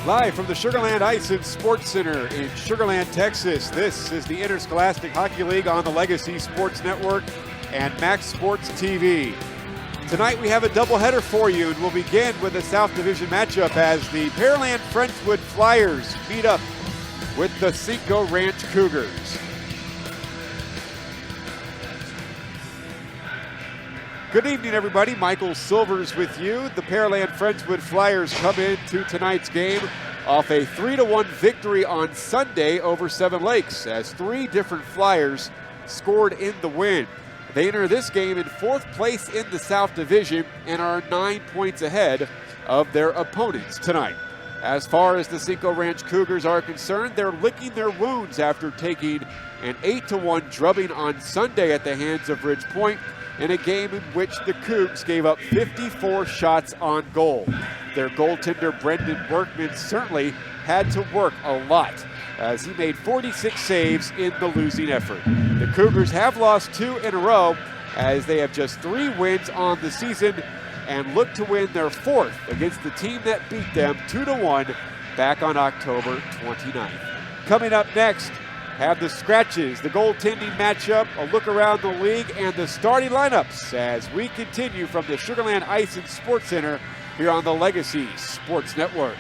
Live from the Sugar Land Ice and Sports Center in Sugar Land, Texas, this is the Interscholastic Hockey League on the Legacy Sports Network and Max Sports TV. Tonight we have a doubleheader for you, and we'll begin with a South Division matchup as the Pearland Friendswood Flyers meet up with the Cinco Ranch Cougars. Good evening, everybody. Michael Silvers with you. The Pearland Friendswood Flyers come into tonight's game off a 3-1 victory on Sunday over Seven Lakes, as three different Flyers scored in the win. They enter this game in fourth place in the South Division and are 9 points ahead of their opponents tonight. As far as the Cinco Ranch Cougars are concerned, they're licking their wounds after taking an 8-1 drubbing on Sunday at the hands of Ridge Point, in a game in which the Cougs gave up 54 shots on goal. Their goaltender, Brendan Workman, certainly had to work a lot, as he made 46 saves in the losing effort. The Cougars have lost 2 in a row, as they have just 3 wins on the season and look to win their 4th against the team that beat them 2-1 back on October 29th. Coming up next, have the scratches, the goaltending matchup, a look around the league, and the starting lineups as we continue from the Sugar Land Ice and Sports Center here on the Legacy Sports Network.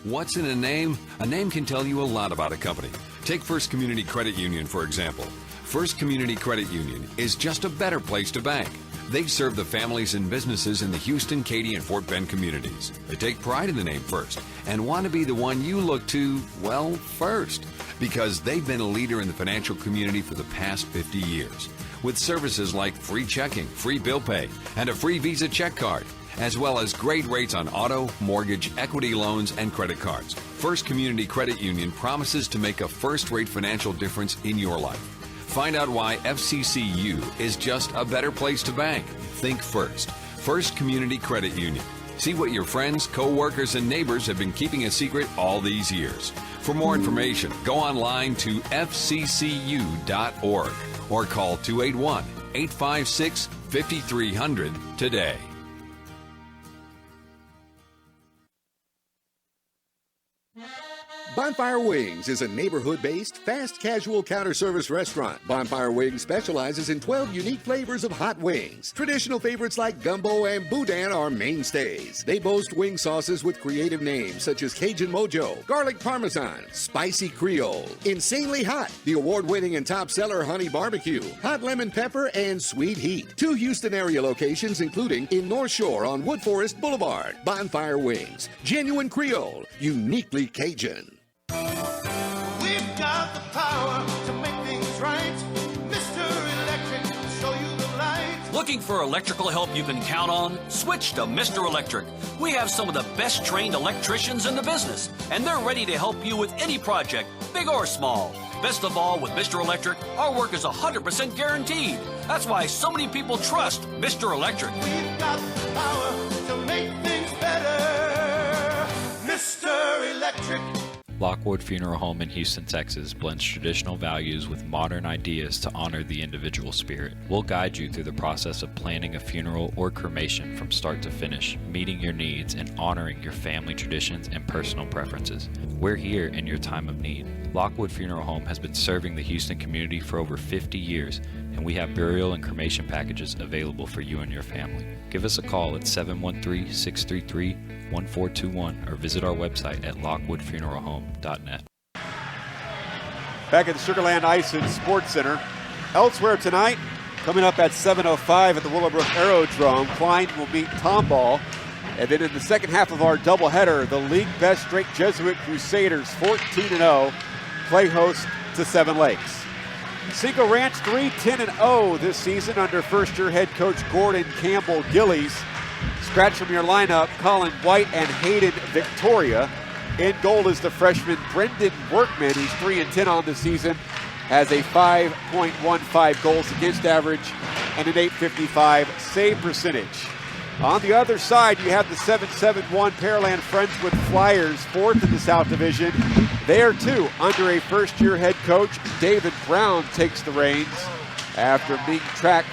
What's in a name? A name can tell you a lot about a company. Take First Community Credit Union, for example. First Community Credit Union is just a better place to bank. They serve the families and businesses in the Houston, Katy, and Fort Bend communities. They take pride in the name First and want to be the one you look to, well, first, because they've been a leader in the financial community for the past 50 years, with services like free checking, free bill pay, and a free Visa check card, as well as great rates on auto, mortgage, equity loans, and credit cards. First Community Credit Union promises to make a first-rate financial difference in your life. Find out why FCCU is just a better place to bank. Think First. First Community Credit Union. See what your friends, co-workers, and neighbors have been keeping a secret all these years. For more information, go online to fccu.org or call 281-856-5300 today. Bonfire Wings is a neighborhood-based, fast casual counter-service restaurant. Bonfire Wings specializes in 12 unique flavors of hot wings. Traditional favorites like gumbo and boudin are mainstays. They boast wing sauces with creative names such as Cajun Mojo, Garlic Parmesan, Spicy Creole, Insanely Hot, the award-winning and top seller Honey Barbecue, Hot Lemon Pepper, and Sweet Heat. 2 Houston area locations, including in North Shore on Wood Forest Boulevard. Bonfire Wings, genuine Creole, uniquely Cajun. We've got the power to make things right. Mr. Electric, show you the light. Looking for electrical help you can count on? Switch to Mr. Electric. We have some of the best trained electricians in the business, and they're ready to help you with any project, big or small. Best of all, with Mr. Electric, our work is 100% guaranteed. That's why so many people trust Mr. Electric. We've got the power to make things better. Mr. Electric. Lockwood Funeral Home in Houston, Texas blends traditional values with modern ideas to honor the individual spirit. We'll guide you through the process of planning a funeral or cremation from start to finish, meeting your needs and honoring your family traditions and personal preferences. We're here in your time of need. Lockwood Funeral Home has been serving the Houston community for over 50 years, and we have burial and cremation packages available for you and your family. Give us a call at 713-633-1421 or visit our website at lockwoodfuneralhome.net. Back at the Sugar Land Ice and Sports Center. Elsewhere tonight, coming up at 7:05 at the Willowbrook Aerodrome, Klein will meet Tomball. And then in the second half of our doubleheader, the league best Drake Jesuit Crusaders, 14-0, play host to Seven Lakes. Cinco Ranch 3-10-0 this season under first-year head coach Gordon Campbell Gillies. Scratch from your lineup, Colin White and Hayden Victoria. In goal is the freshman Brendan Workman, who's 3-10 on the season, has a 5.15 goals against average and an .855 save percentage. On the other side, you have the 7-7-1 Pearland Friendswood Flyers, 4th in the South Division. There, too, under a first-year head coach, David Brown takes the reins after being tracked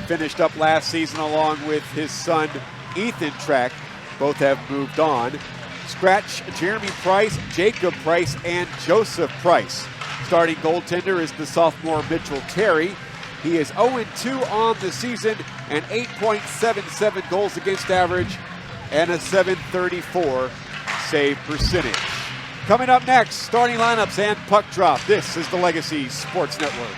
finished up last season along with his son Ethan Track. Both have moved on. Scratch Jeremy Price, Jacob Price, and Joseph Price. Starting goaltender is the sophomore Mitchell Terry. He is 0-2 on the season, and 8.77 goals against average and a .734 save percentage. Coming up next, starting lineups and puck drop. This is the Legacy Sports Network.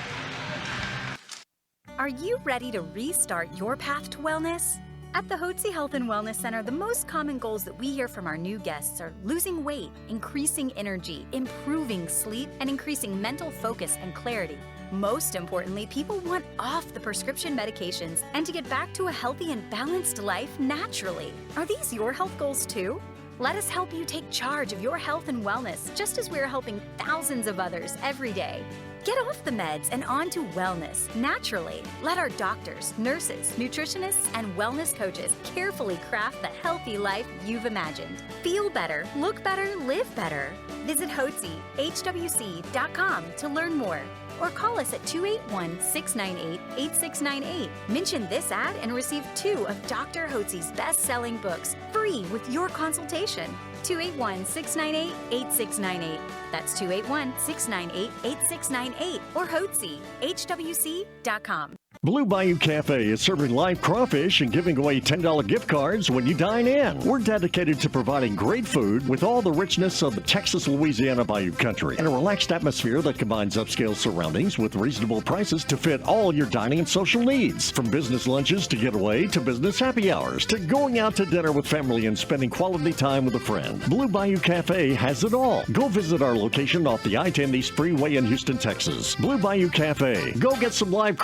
Are you ready to restart your path to wellness? At the Hotze Health and Wellness Center, the most common goals that we hear from our new guests are losing weight, increasing energy, improving sleep, and increasing mental focus and clarity. Most importantly, people want off the prescription medications and to get back to a healthy and balanced life naturally. Are these your health goals too? Let us help you take charge of your health and wellness, just as we're helping thousands of others every day. Get off the meds and on to wellness naturally. Let our doctors, nurses, nutritionists, and wellness coaches carefully craft the healthy life you've imagined. Feel better, look better, live better. Visit HWC.com to learn more, or call us at 281-698-8698. Mention this ad and receive 2 of Dr. Hotze's best-selling books free with your consultation. 281-698-8698. That's 281-698-8698 or Hotze, HWC.com. Blue Bayou Cafe is serving live crawfish and giving away $10 gift cards when you dine in. We're dedicated to providing great food with all the richness of the Texas-Louisiana Bayou country and a relaxed atmosphere that combines upscale surroundings with reasonable prices to fit all your dining and social needs. From business lunches to getaway to business happy hours to going out to dinner with family and spending quality time with a friend. Blue Bayou Cafe has it all. Go visit our location off the I-10 East Freeway in Houston, Texas. Blue Bayou Cafe. Go get some live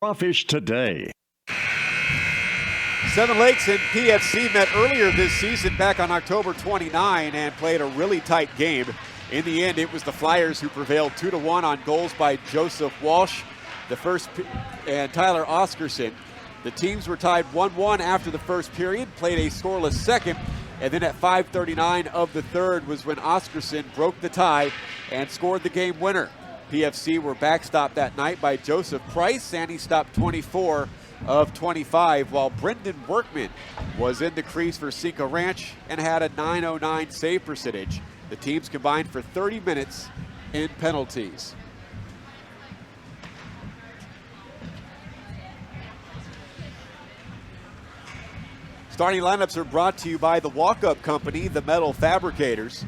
crawfish today. Seven Lakes and PFC met earlier this season back on October 29 and played a really tight game. In the end, it was the Flyers who prevailed 2-1 on goals by Joseph Walsh and Tyler Oscarson. The teams were tied 1-1 after the first period, played a scoreless second, and then at 5:39 of the third was when Oscarson broke the tie and scored the game winner. PFC were backstopped that night by Joseph Price, and he stopped 24 of 25, while Brendan Workman was in the crease for Cinco Ranch and had a .909 save percentage. The teams combined for 30 minutes in penalties. Starting lineups are brought to you by the Walk-Up Company, the Metal Fabricators.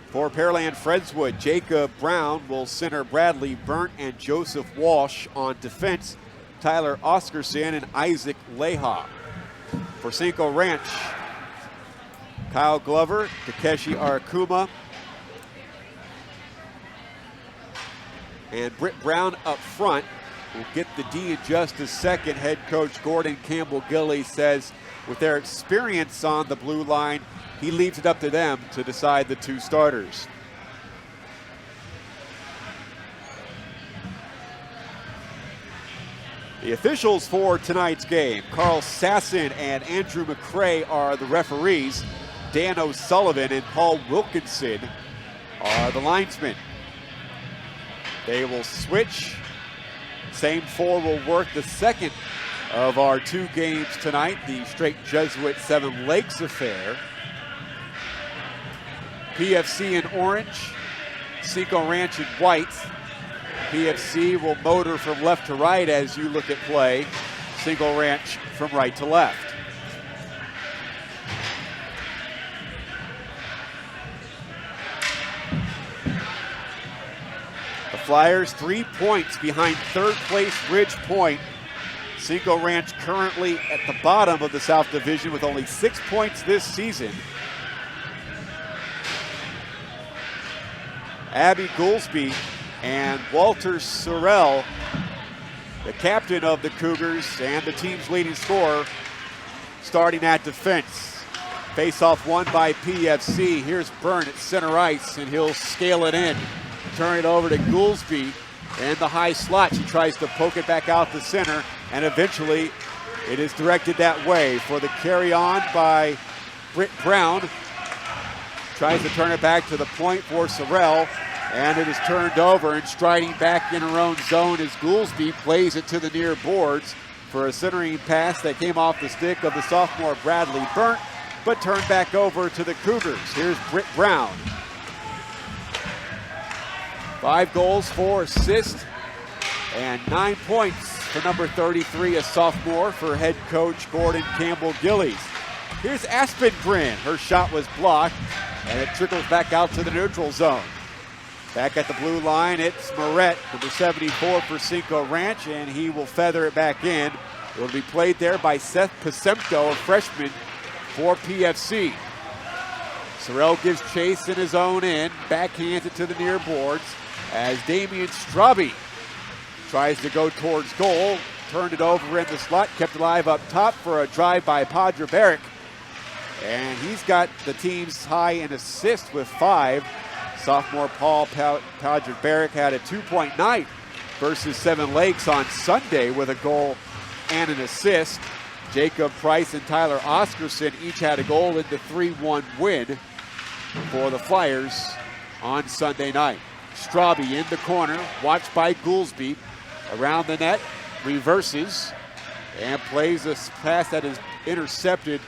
For Pearland Friendswood, Jacob Brown will center Bradley Burnt and Joseph Walsh on defense, Tyler Oscarson and Isaac Leha. For Cinco Ranch, Kyle Glover, Takeshi Arakuma, and Britt Brown up front. We'll get the D in just a second. Head coach Gordon Campbell-Gilly says with their experience on the blue line, he leaves it up to them to decide the 2 starters. The officials for tonight's game, Carl Sasson and Andrew McCrae are the referees. Dan O'Sullivan and Paul Wilkinson are the linesmen. They will switch. Same 4 will work the second of our 2 games tonight, the straight Jesuit Seven Lakes affair. PFC in orange, Cinco Ranch in white. PFC will motor from left to right as you look at play. Cinco Ranch from right to left. The Flyers 3 points behind third place Ridge Point. Cinco Ranch currently at the bottom of the South Division with only 6 points this season. Abby Goolsby and Walter Sorrell, the captain of the Cougars and the team's leading scorer, starting at defense. Face-off won by PFC. Here's Byrne at center ice, and he'll scale it in. Turn it over to Goolsby and the high slot. She tries to poke it back out the center, and eventually it is directed that way for the carry-on by Britt Brown. Tries to turn it back to the point for Sorrell, and it is turned over, and striding back in her own zone as Goolsby plays it to the near boards. for a centering pass that came off the stick of the sophomore Bradley Burnt, but turned back over to the Cougars. Here's Britt Brown. 5 goals, 4 assists, and 9 points for number 33, a sophomore, for head coach Gordon Campbell-Gillies. Here's Aspengren. Her shot was blocked, and it trickles back out to the neutral zone. Back at the blue line, it's Moret, number 74 for Cinco Ranch, and he will feather it back in. It will be played there by Seth Pacemto, a freshman for PFC. Sorrell gives chase in his own end, backhands it to the near boards as Damian Straube tries to go towards goal, turned it over in the slot, kept alive up top for a drive by Padre Barrick. And he's got the team's high in assists with 5. Sophomore Paul Padre Barrick had a 2-point night versus Seven Lakes on Sunday with a goal and an assist. Jacob Price and Tyler Oscarson each had a goal in the 3-1 win for the Flyers on Sunday night. Straube in the corner, watched by Goolsby. Around the net, reverses, and plays a pass that is intercepted.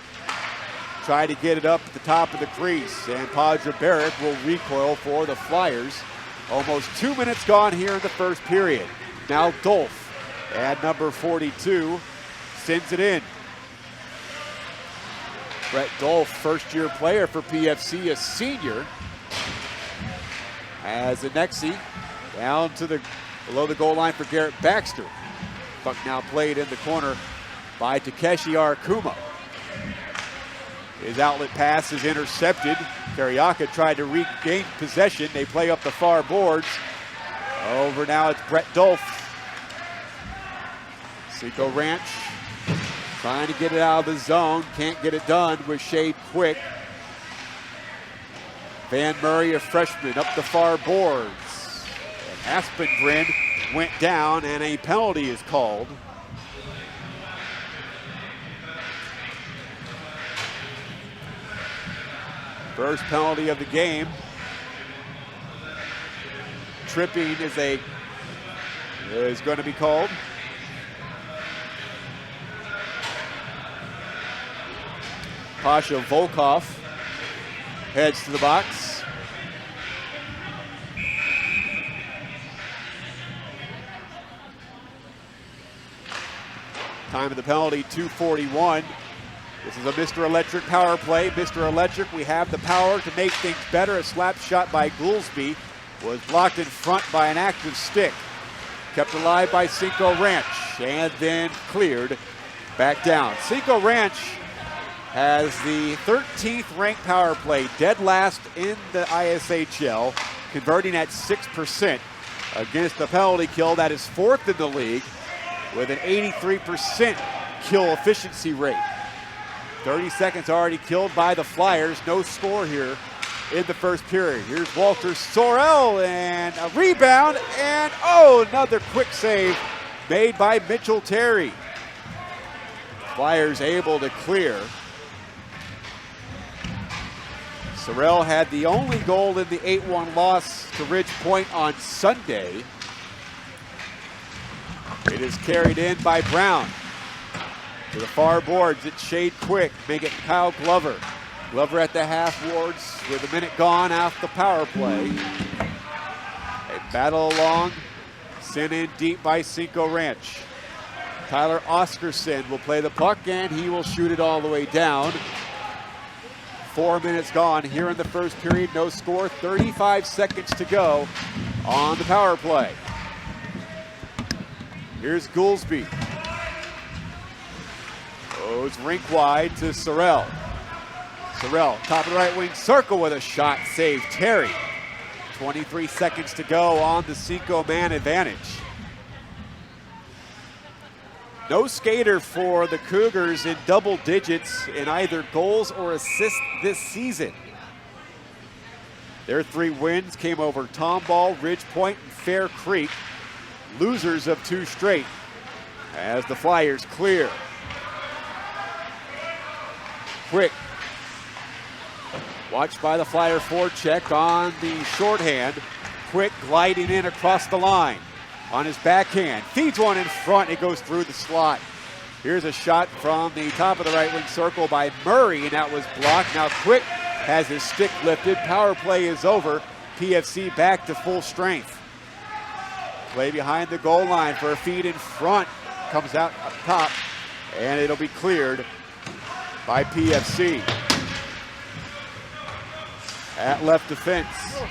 Try to get it up at the top of the crease, and Padre Barrick will recoil for the Flyers. Almost 2 minutes gone here in the first period. Now Dolph, at number 42, sends it in. Brett Dolph, first-year player for PFC, a senior. As Anexi down to the below the goal line for Garrett Baxter. Puck now played in the corner by Takeshi Arkuma. His outlet pass is intercepted. Kariaka tried to regain possession. They play up the far boards. Over now, it's Brett Dolph. Cinco Ranch trying to get it out of the zone. Can't get it done with Shade Quick. Van Murray, a freshman, up the far boards. And Aspengren went down, and a penalty is called. First penalty of the game. Tripping is going to be called. Pasha Volkov heads to the box. Time of the penalty, 2:41. This is a Mr. Electric power play. Mr. Electric, we have the power to make things better. A slap shot by Goolsby was blocked in front by an active stick. Kept alive by Cinco Ranch and then cleared back down. Cinco Ranch has the 13th ranked power play, dead last in the ISHL, converting at 6% against the penalty kill that is 4th in the league with an 83% kill efficiency rate. 30 seconds already killed by the Flyers. No score here in the first period. Here's Walter Sorrell, and a rebound, and another quick save made by Mitchell Terry. Flyers able to clear. Sorrell had the only goal in the 8-1 loss to Ridge Point on Sunday. It is carried in by Brown. To the far boards, it's Shade Quick, make it Kyle Glover. Glover at the half boards with a minute gone off the power play. They battle along, sent in deep by Cinco Ranch. Tyler Oscarson will play the puck, and he will shoot it all the way down. 4 minutes gone here in the first period, no score, 35 seconds to go on the power play. Here's Goolsby. Goes rink wide to Sorrell. Sorrell, top of the right wing circle with a shot, save Terry. 23 seconds to go on the Cinco man advantage. No skater for the Cougars in double digits in either goals or assists this season. Their 3 wins came over Tomball, Ridge Point, and Fair Creek. Losers of 2 straight as the Flyers clear. Quick. Watched by the Flyer forecheck on the shorthand. Quick gliding in across the line. On his backhand. Feeds one in front. It goes through the slot. Here's a shot from the top of the right wing circle by Murray, and that was blocked. Now Quick has his stick lifted. Power play is over. PFC back to full strength. Play behind the goal line for a feed in front. Comes out up top, and it'll be cleared by PFC. At left defense,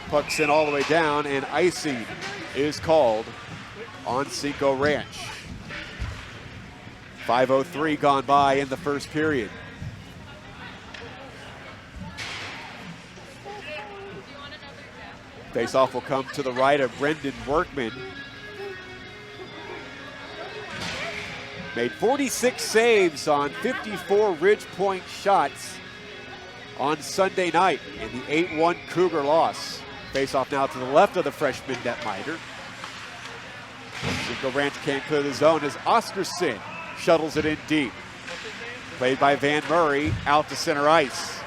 puck's in all the way down, and icing is called on Cinco Ranch. 5:03 gone by in the first period. Faceoff will come to the right of Brendan Workman. Made 46 saves on 54 Ridge Point shots on Sunday night in the 8-1 Cougar loss. Faceoff now to the left of the freshman netminder. Cinco Ranch can't clear the zone as Oscarson shuttles it in deep. Played by Van Murray out to center ice.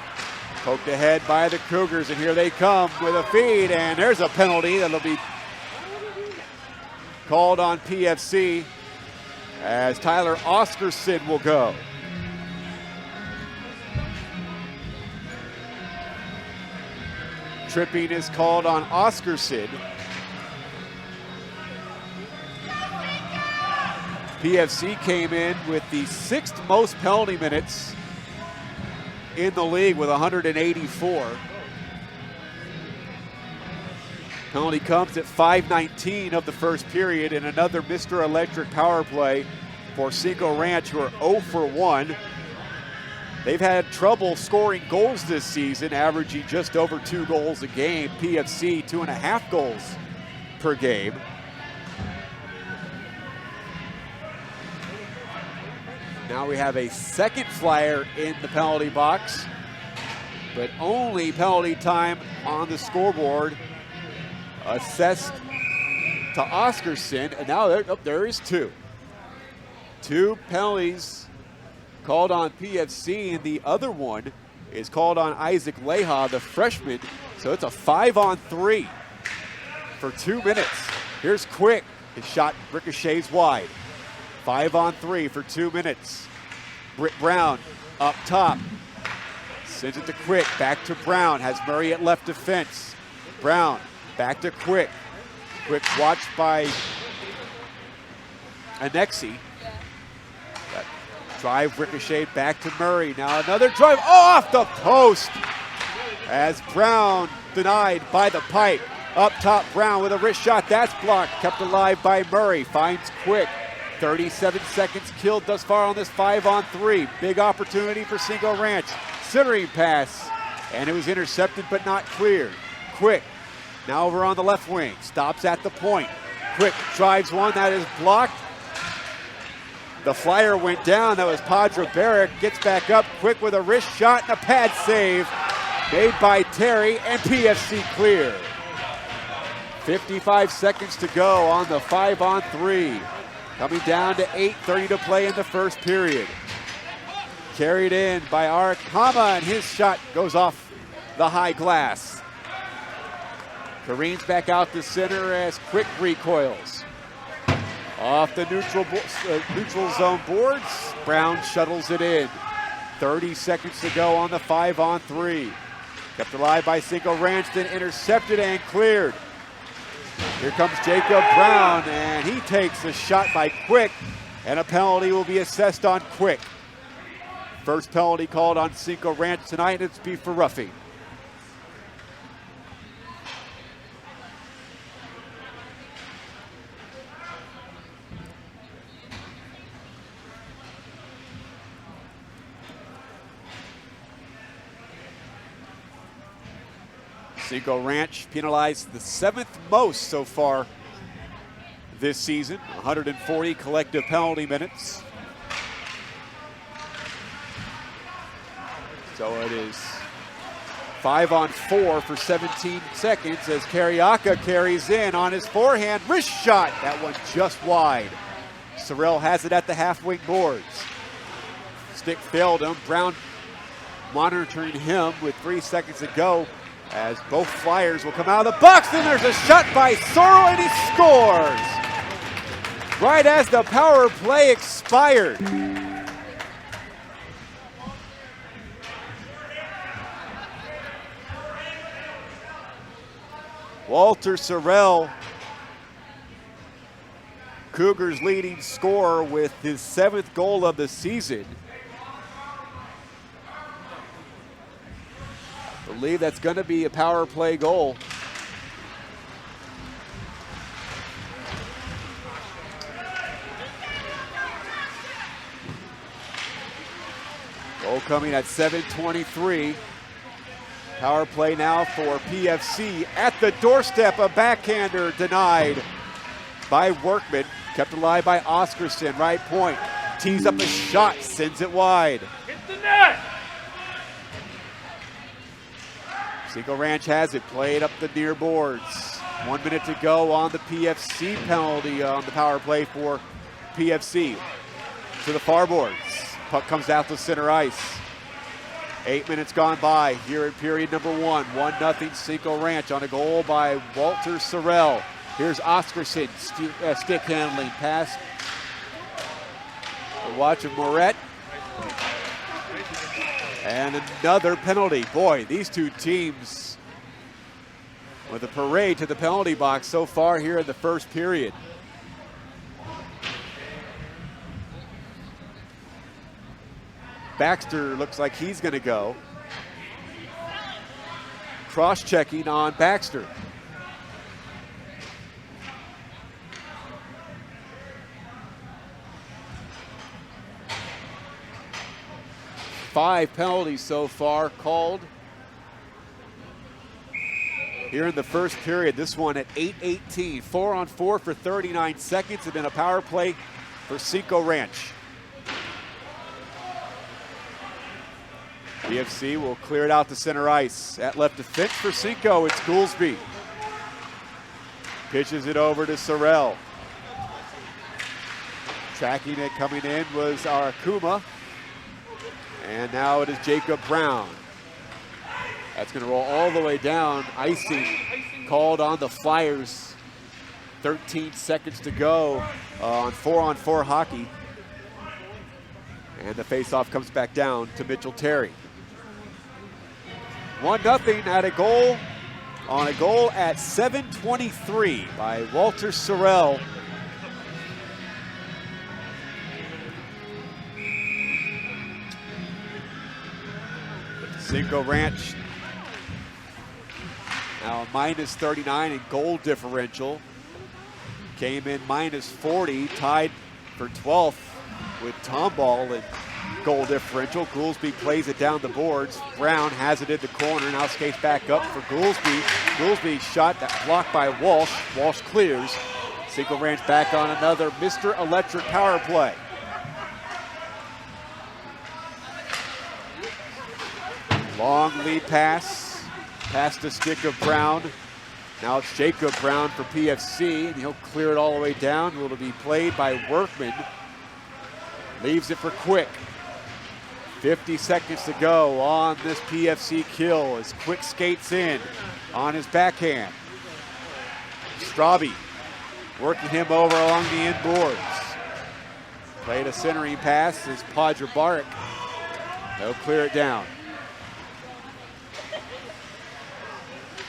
Poked ahead by the Cougars, and here they come with a feed, and there's a penalty that'll be called on PFC as Tyler Oscarson will go. Tripping is called on Oscarson. PFC came in with the 6th most penalty minutes in the league with 184. Penalty comes at 5:19 of the first period, and another Mr. Electric power play for Cinco Ranch, who are 0 for 1. They've had trouble scoring goals this season, averaging just over 2 goals a game. PFC 2.5 goals per game. Now we have a second flyer in the penalty box, but only penalty time on the scoreboard assessed to Oscarson, and now there is 2. 2 penalties called on PFC, and the other one is called on Isaac Leha, the freshman. So it's a 5-on-3 for 2 minutes. Here's Quick. His shot ricochets wide. 5-on-3 for 2 minutes. Britt Brown up top. Sends it to Quick. Back to Brown. Has Murray at left defense. Brown back to Quick. Quick watched by Anexi. That drive ricocheted back to Murray. Now another drive off the post as Brown denied by the pipe. Up top, Brown with a wrist shot. That's blocked. Kept alive by Murray. Finds Quick. 37 seconds killed thus far on this 5-on-3. Big opportunity for Cinco Ranch. Centering pass, and it was intercepted but not cleared. Quick, now over on the left wing. Stops at the point. Quick drives one that is blocked. The flyer went down. That was Padre Barrick. Gets back up. Quick with a wrist shot and a pad save made by Terry, and PFC clear. 55 seconds to go on the 5-on-3. Coming down to 8:30 to play in the first period. Carried in by Arik Hama, and his shot goes off the high glass. Careens back out to center as Quick recoils. Off the neutral zone boards, Brown shuttles it in. 30 seconds to go on the 5-on-3. Kept alive by Cinco Ranch, then intercepted and cleared. Here comes Jacob Brown, and he takes a shot by Quick, and a penalty will be assessed on Quick. First penalty called on Cinco Ranch tonight, it's be for roughing. Cinco Ranch penalized the 7th most so far this season, 140 collective penalty minutes. So it is 5-on-4 for 17 seconds as Carriaca carries in on his forehand. Wrist shot, that one just wide. Sorrell has it at the half-wing boards. Stick failed him. Brown monitoring him with 3 seconds to go as both flyers will come out of the box. Then there's a shot by Sorrell, and he scores. right as the power play expired. Walter Sorrell, Cougars leading scorer with his 7th goal of the season. I believe that's going to be a power play goal. Goal coming at 7:23. Power play now for PFC. At the doorstep, a backhander denied by Workman. Kept alive by Oscarson, right point. Tees up a shot, sends it wide. Hit the net! Cinco Ranch has it, played up the near boards. 1 minute to go on the PFC penalty on the power play for PFC. To the far boards. Puck comes out to center ice. 8 minutes gone by here in period number 1. 1-0 Cinco Ranch on a goal by Walter Sorrell. Here's Oscarson, stick handling pass. The watch of Moret. And another penalty. Boy, these two teams with a parade to the penalty box so far here in the first period. Baxter looks like he's going to go. Cross-checking on Baxter. Five penalties so far called here in the first period. This one at 8:18. 4-on-4 for 39 seconds, and then a power play for Cinco Ranch. PFC will clear it out to center ice. At left defense for Cinco, it's Goolsby. Pitches it over to Sorrell. Tracking it coming in was Arakuma. And now it is Jacob Brown. That's going to roll all the way down. Icing called on the Flyers. 13 seconds to go on 4-on-4 hockey. And the faceoff comes back down to Mitchell Terry. 1-0 at a goal, on a goal at 7:23 by Walter Sorrell. Cinco Ranch now minus 39 in goal differential. Came in minus 40, tied for 12th with Tomball in goal differential. Goolsby plays it down the boards. Brown has it in the corner, now skates back up for Goolsby. Goolsby shot that blocked by Walsh. Walsh clears. Cinco Ranch back on another Mr. Electric power play. Long lead pass, past the stick of Brown. Now it's Jacob Brown for PFC, and he'll clear it all the way down. Will be played by Workman. Leaves it for Quick. 50 seconds to go on this PFC kill as Quick skates in on his backhand. Straube working him over along the end boards. Played a centering pass as Podjabaric. They'll clear it down.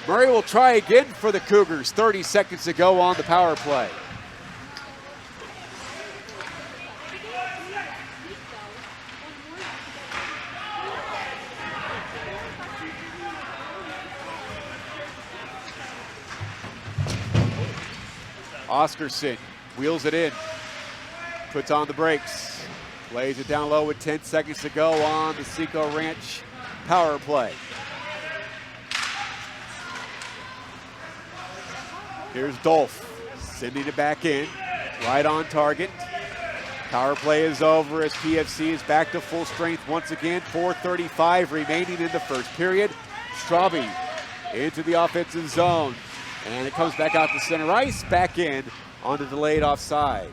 Murray will try again for the Cougars. 30 seconds to go on the power play. Oscarson wheels it in, puts on the brakes, lays it down low with 10 seconds to go on the Cinco Ranch power play. Here's Dolph, sending it back in, right on target. Power play is over as PFC is back to full strength once again. 4:35 remaining in the first period. Straube into the offensive zone. And it comes back out to center ice, back in on the delayed offside.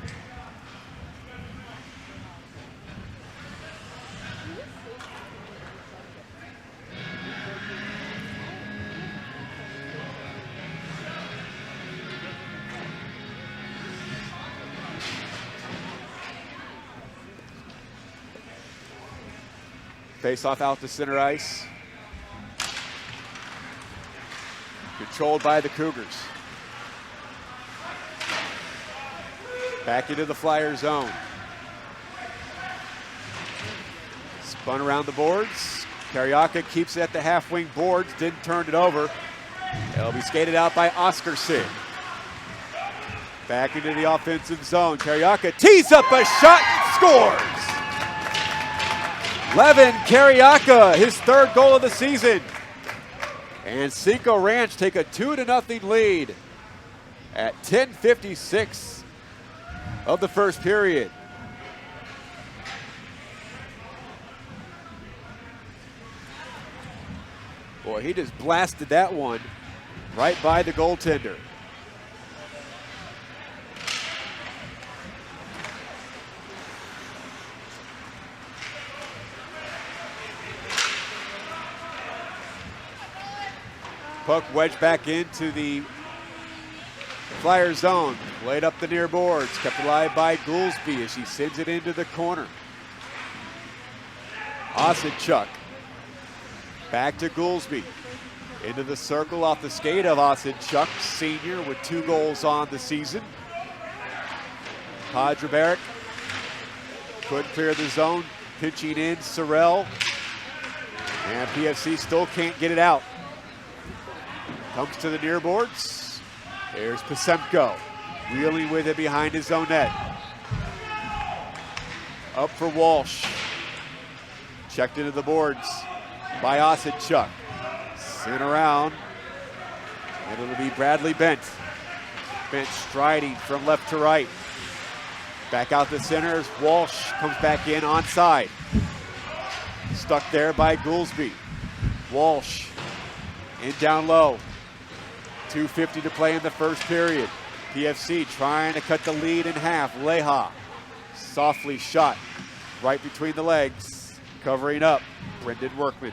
Face off out to center ice. Controlled by the Cougars. Back into the Flyer zone. Spun around the boards. Carioca keeps it at the half wing boards, didn't turn it over. It'll be skated out by Oscarson. Back into the offensive zone. Carioca tees up a shot and scores. Levin Carioca, his third goal of the season. And Cinco Ranch take a 2-0 lead at 10:56 of the first period. Boy, he just blasted that one right by the goaltender. Puck wedged back into the Flyer zone. Laid up the near boards. Kept alive by Goolsby as she sends it into the corner. Ossadchuk. Back to Goolsby. Into the circle off the skate of Ossadchuk, senior with 2 goals on the season. Podreberic couldn't clear the zone. Pitching in Sorrell. And PFC still can't get it out. Comes to the near boards. There's Pasemko. Wheeling with it behind his own net. Up for Walsh. Checked into the boards by Ossadchuk. Sent around. And it'll be Bradley Bent. Bent striding from left to right. Back out the center as Walsh comes back in onside. Stuck there by Goolsby. Walsh in down low. 2:50 to play in the first period. PFC trying to cut the lead in half. Leha softly shot right between the legs. Covering up Brendan Workman.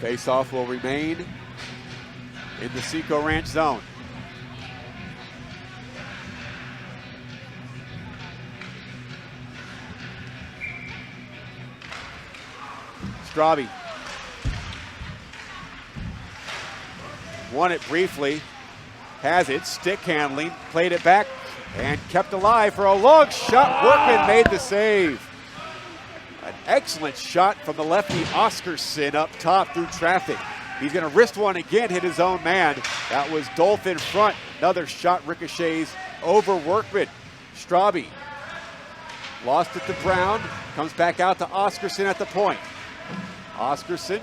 Face-off will remain in the Cinco Ranch zone. Straube won it briefly, has it, stick handling, played it back, and kept alive for a long shot. Workman made the save. An excellent shot from the lefty Oscarson up top through traffic. He's going to wrist one again, hit his own man. That was Dolph in front. Another shot ricochets over Workman. Straube lost it to Brown, comes back out to Oscarson at the point. Oscarson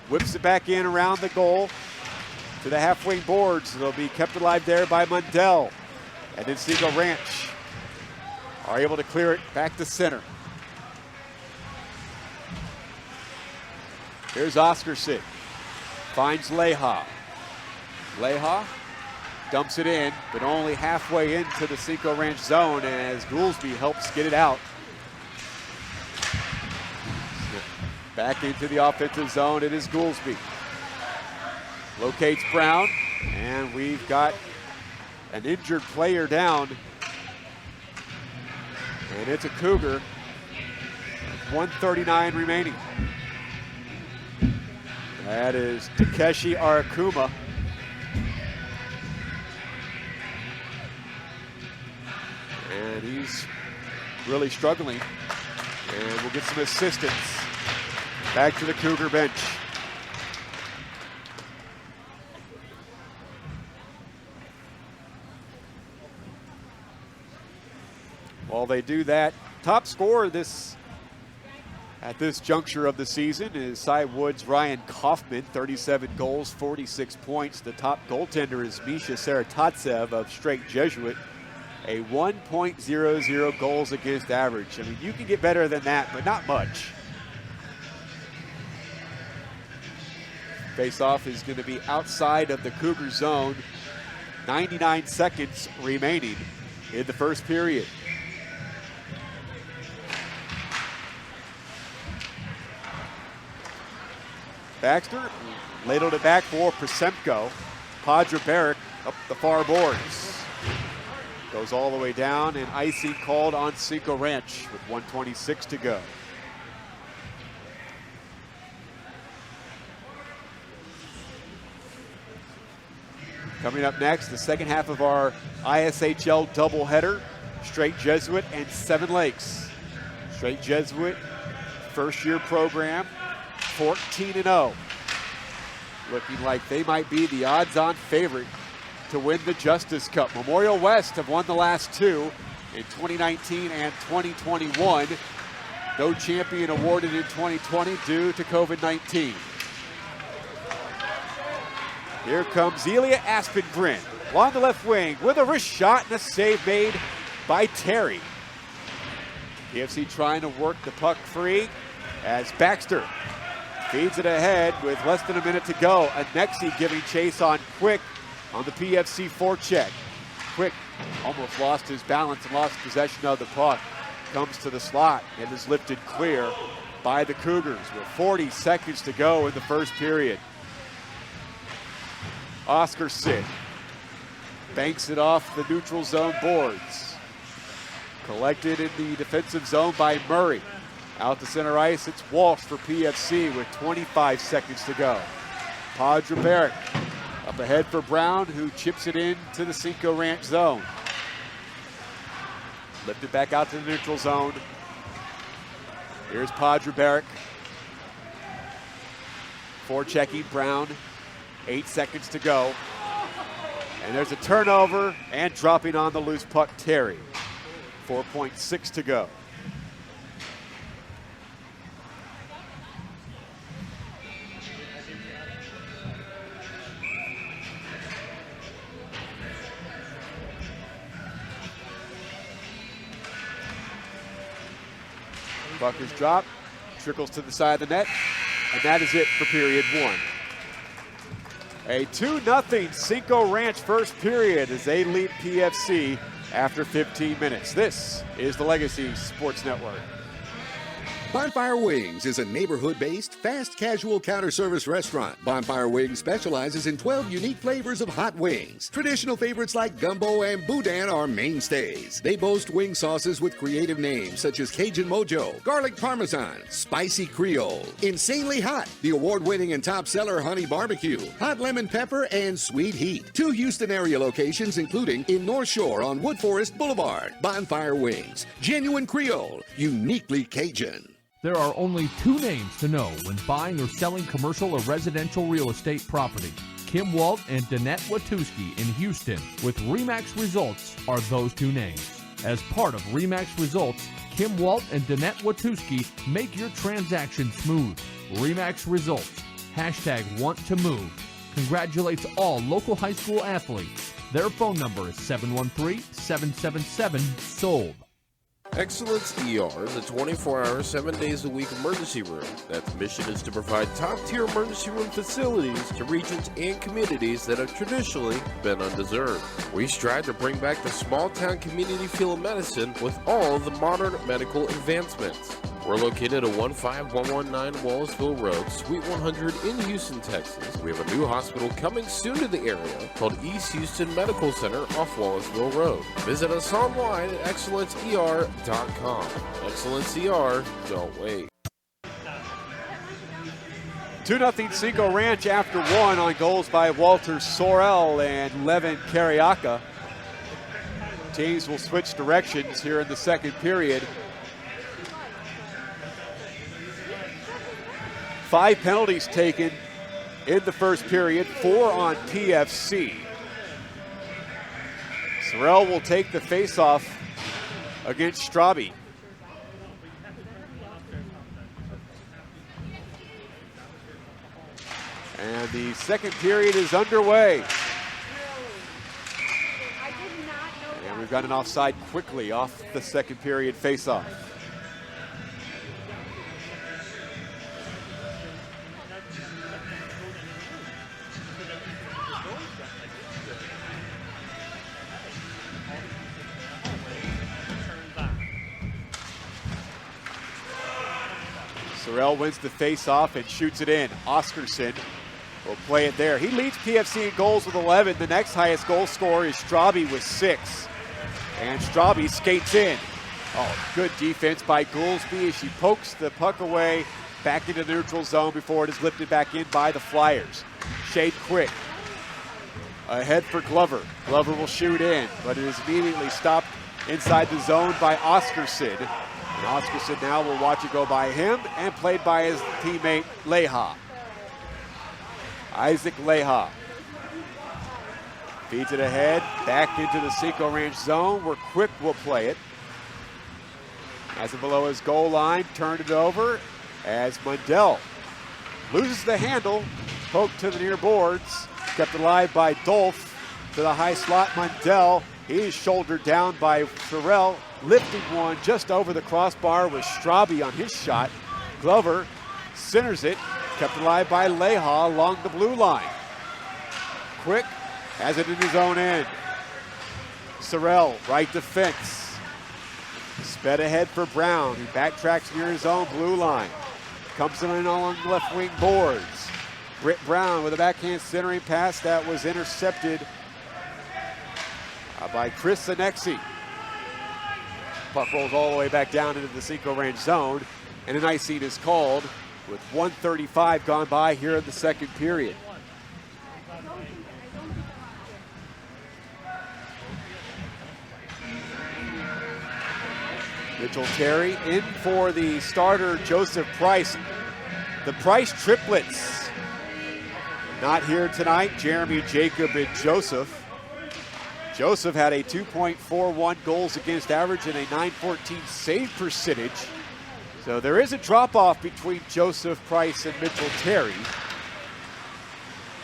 whips it back in around the goal to the half-wing boards. It'll be kept alive there by Mundell. And then Cinco Ranch are able to clear it back to center. Here's Oscarson. Finds Leha. Leha dumps it in, but only halfway into the Cinco Ranch zone as Goolsby helps get it out. Back into the offensive zone, it is Goolsby. Locates Brown, and we've got an injured player down. And it's a Cougar. 1:39 remaining. That is Takeshi Arakuma. And he's really struggling. And we'll get some assistance. Back to the Cougar bench. While they do that, top scorer at this juncture of the season is Cy Woods' Ryan Kaufman, 37 goals, 46 points. The top goaltender is Misha Saratatsev of Straight Jesuit, a 1.00 goals against average. I mean, you can get better than that, but not much. Face-off is going to be outside of the Cougar zone. 99 seconds remaining in the first period. Baxter ladled it back for Pasemko. Podreberic up the far boards. Goes all the way down, and icing called on Cinco Ranch with 1:26 to go. Coming up next, the second half of our ISHL doubleheader, Straight Jesuit and Seven Lakes. Straight Jesuit, first-year program, 14-0. Looking like they might be the odds-on favorite to win the Justice Cup. Memorial West have won the last two in 2019 and 2021. No champion awarded in 2020 due to COVID-19. Here comes Elia Aspengren along the left wing with a wrist shot and a save made by Terry. PFC trying to work the puck free as Baxter feeds it ahead with less than a minute to go. Anexi giving chase on Quick on the PFC forecheck. Quick almost lost his balance and lost possession of the puck. Comes to the slot and is lifted clear by the Cougars with 40 seconds to go in the first period. Oscar Sid banks it off the neutral zone boards. Collected in the defensive zone by Murray. Out to center ice, it's Walsh for PFC with 25 seconds to go. Padre Barrett up ahead for Brown, who chips it in to the Cinco Ranch zone. Lifted back out to the neutral zone. Here's Padre Barrett. Forechecking Brown. 8 seconds to go. And there's a turnover and dropping on the loose puck, Terry. 4.6 to go. Puck is dropped, trickles to the side of the net, and that is it for period one. A 2-0 Cinco Ranch first period as they lead PFC after 15 minutes. This is the Legacy Sports Network. Bonfire Wings is a neighborhood-based, fast casual counter-service restaurant. Bonfire Wings specializes in 12 unique flavors of hot wings. Traditional favorites like gumbo and boudin are mainstays. They boast wing sauces with creative names such as Cajun Mojo, Garlic Parmesan, Spicy Creole, Insanely Hot, the award-winning and top seller Honey Barbecue, Hot Lemon Pepper, and Sweet Heat. 2 Houston area locations including in North Shore on Wood Forest Boulevard. Bonfire Wings, genuine Creole, uniquely Cajun. There are only 2 names to know when buying or selling commercial or residential real estate property. Kim Walt and Danette Watuski in Houston with RE/MAX Results are those 2 names. As part of RE/MAX Results, Kim Walt and Danette Watuski make your transaction smooth. RE/MAX Results. #WantToMove. Congratulates all local high school athletes. Their phone number is 713-777-SOLD. Excellence ER is a 24-hour, 7 days a week emergency room that's mission is to provide top-tier emergency room facilities to regions and communities that have traditionally been undeserved. We strive to bring back the small-town community feel of medicine with all of the modern medical advancements. We're located at 15119 Wallsville Road, Suite 100 in Houston, Texas. We have a new hospital coming soon to the area called East Houston Medical Center off Wallsville Road. Visit us online at excellenceer.com. Excellence ER, don't wait. 2-0 Cinco Ranch after 1 on goals by Walter Sorrell and Levin Kariaka. Teams will switch directions here in the second period. 5 penalties taken in the first period, 4 on PFC. Sorrell will take the faceoff against Straube. And the second period is underway. And we've got an offside quickly off the second period faceoff. Sorrell wins the face-off and shoots it in. Oscarson will play it there. He leads PFC in goals with 11. The next highest goal scorer is Straube with 6. And Straube skates in. Oh, good defense by Goolsby as she pokes the puck away back into the neutral zone before it is lifted back in by the Flyers. Shade Quick ahead for Glover. Glover will shoot in, but it is immediately stopped inside the zone by Oscarson. And Oscarson now will watch it go by him and played by his teammate Leha. Isaac Leha feeds it ahead, back into the Cinco Ranch zone where Quick will play it. As it below his goal line, turned it over as Mundell loses the handle, poked to the near boards, kept alive by Dolph to the high slot. Mundell, he's shouldered down by Sorrell, lifting one just over the crossbar with Straube on his shot. Glover centers it, kept alive by Leha along the blue line. Quick has it in his own end. Sorrell, right defense. Sped ahead for Brown. He backtracks near his own blue line. Comes in along the left wing boards. Britt Brown with a backhand centering pass that was intercepted by Chris Anexi. Puck rolls all the way back down into the Cinco Ranch zone, and an icing is called with 1:35 gone by here in the second period. Mitchell Terry in for the starter, Joseph Price. The Price triplets not here tonight. Jeremy, Jacob, and Joseph. Joseph had a 2.41 goals against average and a 914 save percentage. So there is a drop-off between Joseph Price and Mitchell Terry.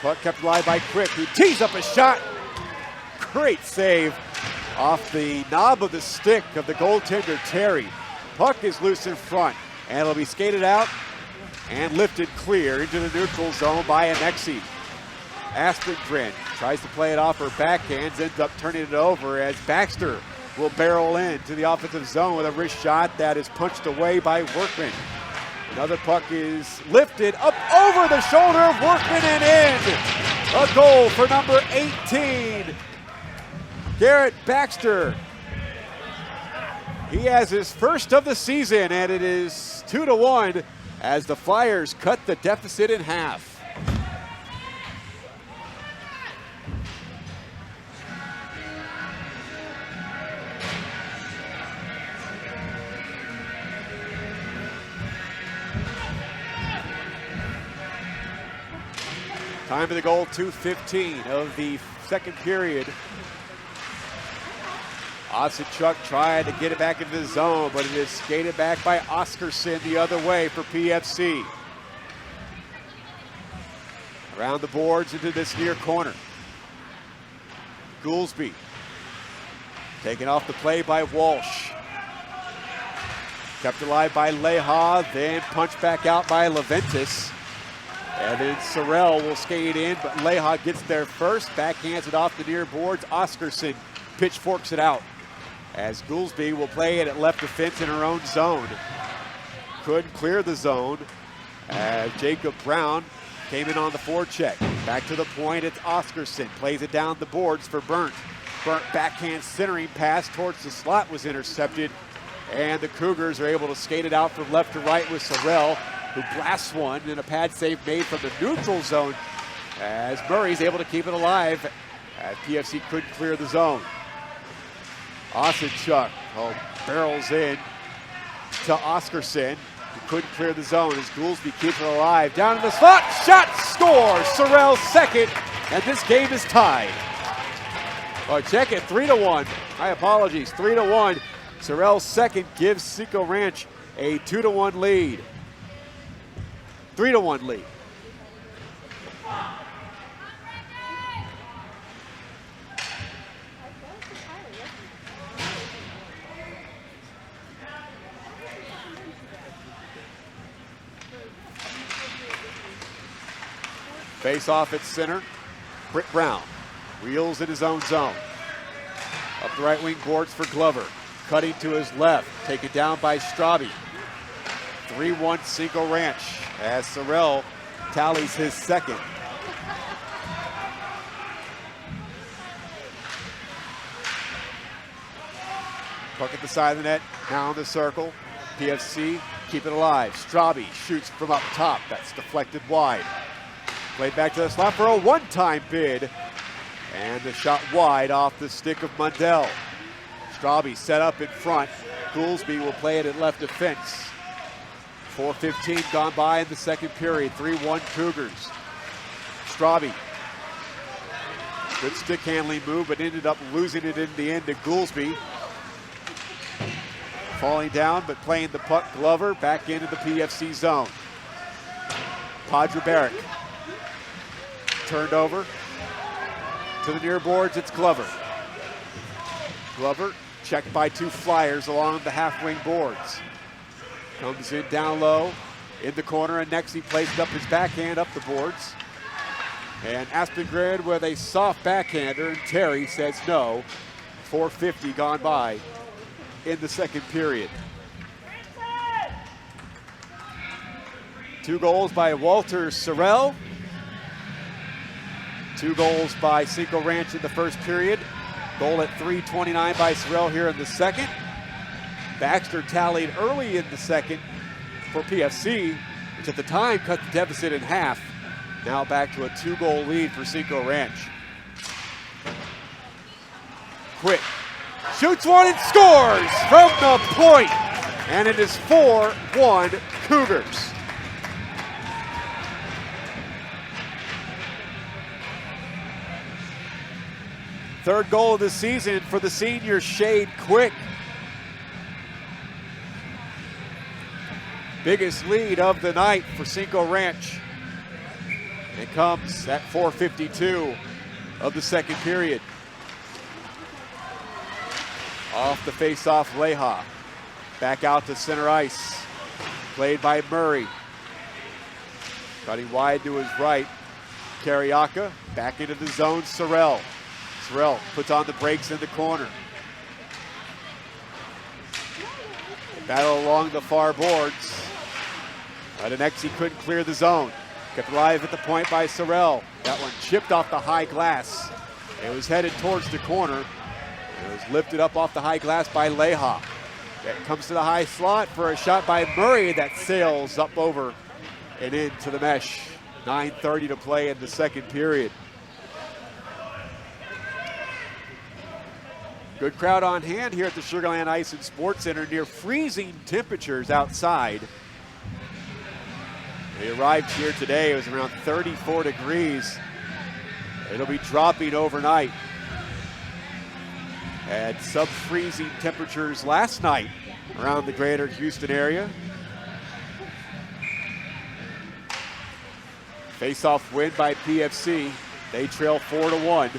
Puck kept alive by Quick, who tees up a shot. Great save off the knob of the stick of the goaltender Terry. Puck is loose in front, and it'll be skated out and lifted clear into the neutral zone by Anexi. Aspengren tries to play it off her backhands, ends up turning it over as Baxter will barrel in to the offensive zone with a wrist shot that is punched away by Workman. Another puck is lifted up over the shoulder of Workman and in. A goal for number 18. Garrett Baxter. He has his first of the season, and it is 2-1 as the Flyers cut the deficit in half. Time of the goal, 2:15 of the second period. Osachuk tried to get it back into the zone, but it is skated back by Oscarson the other way for PFC. Around the boards into this near corner. Goolsby taken off the play by Walsh. Kept alive by Leha, then punched back out by Leventis. And then Sorrell will skate in, but Leha gets there first, backhands it off the near boards. Oscarson pitchforks it out as Goolsby will play it at left defense in her own zone. Couldn't clear the zone as Jacob Brown came in on the forecheck. Back to the point, it's Oscarson. Plays it down the boards for Burnt. Burnt backhand centering pass towards the slot was intercepted, and the Cougars are able to skate it out from left to right with Sorrell, who blasts one, and a pad save made from the neutral zone as Murray's able to keep it alive as PFC couldn't clear the zone. Osachuk barrels in to Oscarson, who couldn't clear the zone as Goolsby keeps it alive. Down in the slot, shot, score! Sorrell second, and this game is tied. Oh, check it, 3-1. My apologies, 3-1. Sorrell second gives Cinco Ranch a 2-1 lead. 3-1 lead. Face off at center. Britt Brown wheels in his own zone. Up the right wing boards for Glover. Cutting to his left. Taken down by Straube. 3-1 Cinco Ranch as Sorrell tallies his second. Puck at the side of the net, now in the circle. PFC keep it alive. Straube shoots from up top. That's deflected wide. Played back to the slot for a one-time bid. And the shot wide off the stick of Mundell. Straube set up in front. Goolsby will play it at left defense. 4:15 gone by in the second period. 3-1 Cougars. Straube. Good stick handling move, but ended up losing it in the end to Goolsby. Falling down, but playing the puck. Glover back into the PFC zone. Padre turned over to the near boards. It's Glover. Glover checked by two Flyers along the half-wing boards. Comes in down low in the corner, and next he placed up his backhand up the boards. And Aspengren with a soft backhander, and Terry says no. 4:50 gone by in the second period. 2 goals by Walter Sorrell. 2 goals by Cinco Ranch in the first period. Goal at 3:29 by Sorrell here in the second. Baxter tallied early in the second for PFC, which at the time cut the deficit in half. Now back to a 2-goal lead for Cinco Ranch. Quick shoots one and scores from the point. And it is 4-1 Cougars. Third goal of the season for the senior Shade Quick. Biggest lead of the night for Cinco Ranch. It comes at 4:52 of the second period. Off the face-off, Leha. Back out to center ice. Played by Murray. Cutting wide to his right. Kariaka back into the zone, Sorrell. Sorrell puts on the brakes in the corner. Battle along the far boards. Adenexi couldn't clear the zone. Kept alive at the point by Sorrell. That one chipped off the high glass. It was headed towards the corner. It was lifted up off the high glass by Leha. That comes to the high slot for a shot by Murray that sails up over and into the mesh. 9:30 to play in the second period. Good crowd on hand here at the Sugar Land Ice and Sports Center, near freezing temperatures outside. They arrived here today, it was around 34 degrees. It'll be dropping overnight. Had sub-freezing temperatures last night around the greater Houston area. Face-off win by PFC. They trail 4-1.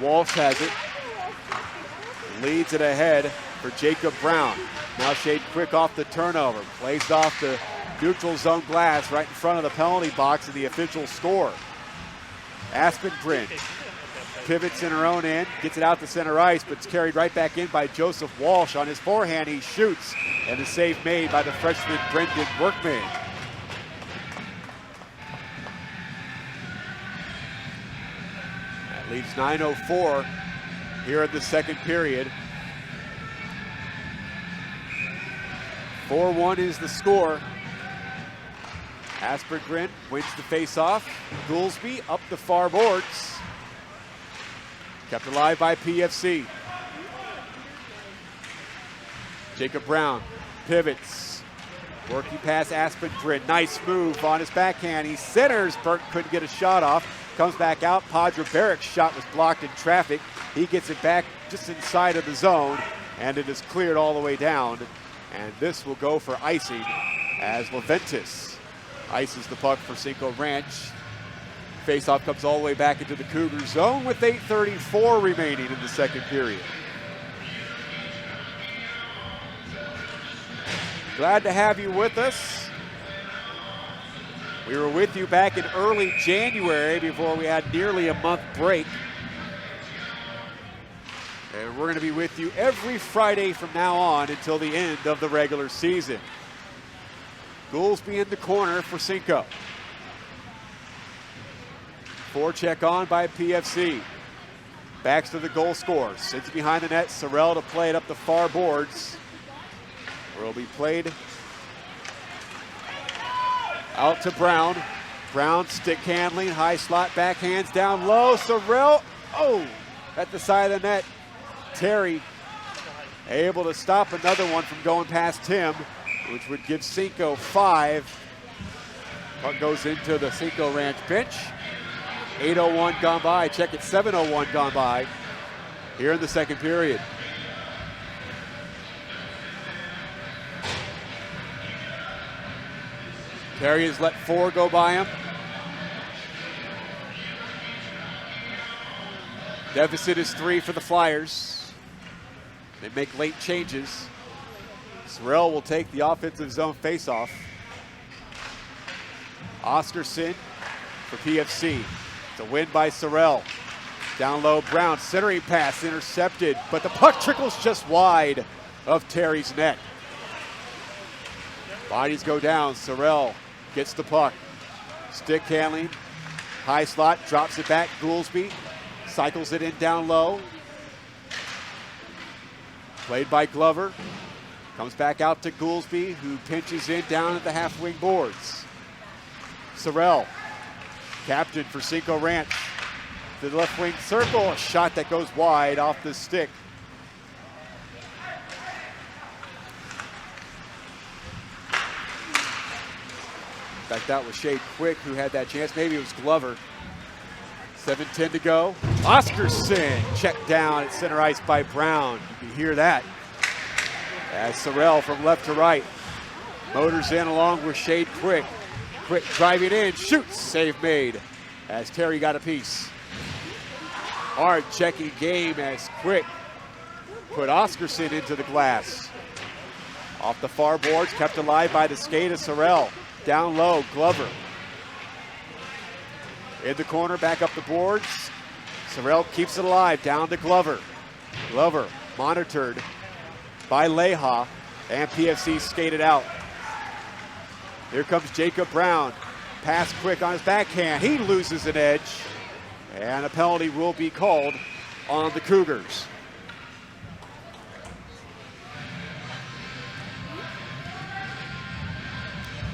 Walsh has it. Leads it ahead for Jacob Brown. Now Shade Quick off the turnover. Plays off the neutral zone glass right in front of the penalty box, and the official score. Aspengren pivots in her own end, gets it out to center ice, but it's carried right back in by Joseph Walsh. On his forehand, he shoots, and the save made by the freshman Brendan Workman. That leaves 9:04 here in the second period. 4-1 is the score. Aspengren wins the face-off. Goolsby up the far boards. Kept alive by PFC. Jacob Brown pivots. Working past Aspengren. Nice move on his backhand. He centers. Burke couldn't get a shot off. Comes back out. Padre Barrick's shot was blocked in traffic. He gets it back just inside of the zone, and it is cleared all the way down. And this will go for icing as Leventis ices the puck for Cinco Ranch. Faceoff comes all the way back into the Cougars zone with 8:34 remaining in the second period. Glad to have you with us. We were with you back in early January before we had nearly a month break. And we're going to be with you every Friday from now on until the end of the regular season. Goolsby in the corner for Cinco. Forecheck on by PFC. Backs to the goal scorer. Sends it behind the net. Sorrell to play it up the far boards. Where it'll be played out to Brown. Brown stick handling. High slot backhands down low. Sorrell, at the side of the net. Terry able to stop another one from going past him, which would give Cinco 5. Puck goes into the Cinco Ranch bench. 8:01 gone by. Check it, 7:01 gone by here in the second period. Terry has let 4 go by him. Deficit is 3 for the Flyers. They make late changes. Sorrell will take the offensive zone faceoff. Oscarson for PFC. It's a win by Sorrell. Down low, Brown, centering pass intercepted, but the puck trickles just wide of Terry's net. Bodies go down. Sorrell gets the puck. Stick handling. High slot, drops it back. Goolsby cycles it in down low. Played by Glover. Comes back out to Goolsby, who pinches in down at the half wing boards. Sorrell, captain for Cinco Ranch. To the left wing circle, a shot that goes wide off the stick. In fact, that was Shade Quick who had that chance. Maybe it was Glover. 7:10 to go. Oscarson checked down at center ice by Brown. You can hear that. As Sorrell from left to right. Motors in along with Shade Quick. Quick driving in, shoots, save made as Terry got a piece. Hard checking game as Quick put Oscarson into the glass. Off the far boards, kept alive by the skate of Sorrell. Down low, Glover. In the corner, back up the boards. Sorrell keeps it alive, down to Glover. Glover monitored by Leha, and PFC skated out. Here comes Jacob Brown. Pass Quick on his backhand. He loses an edge, and a penalty will be called on the Cougars.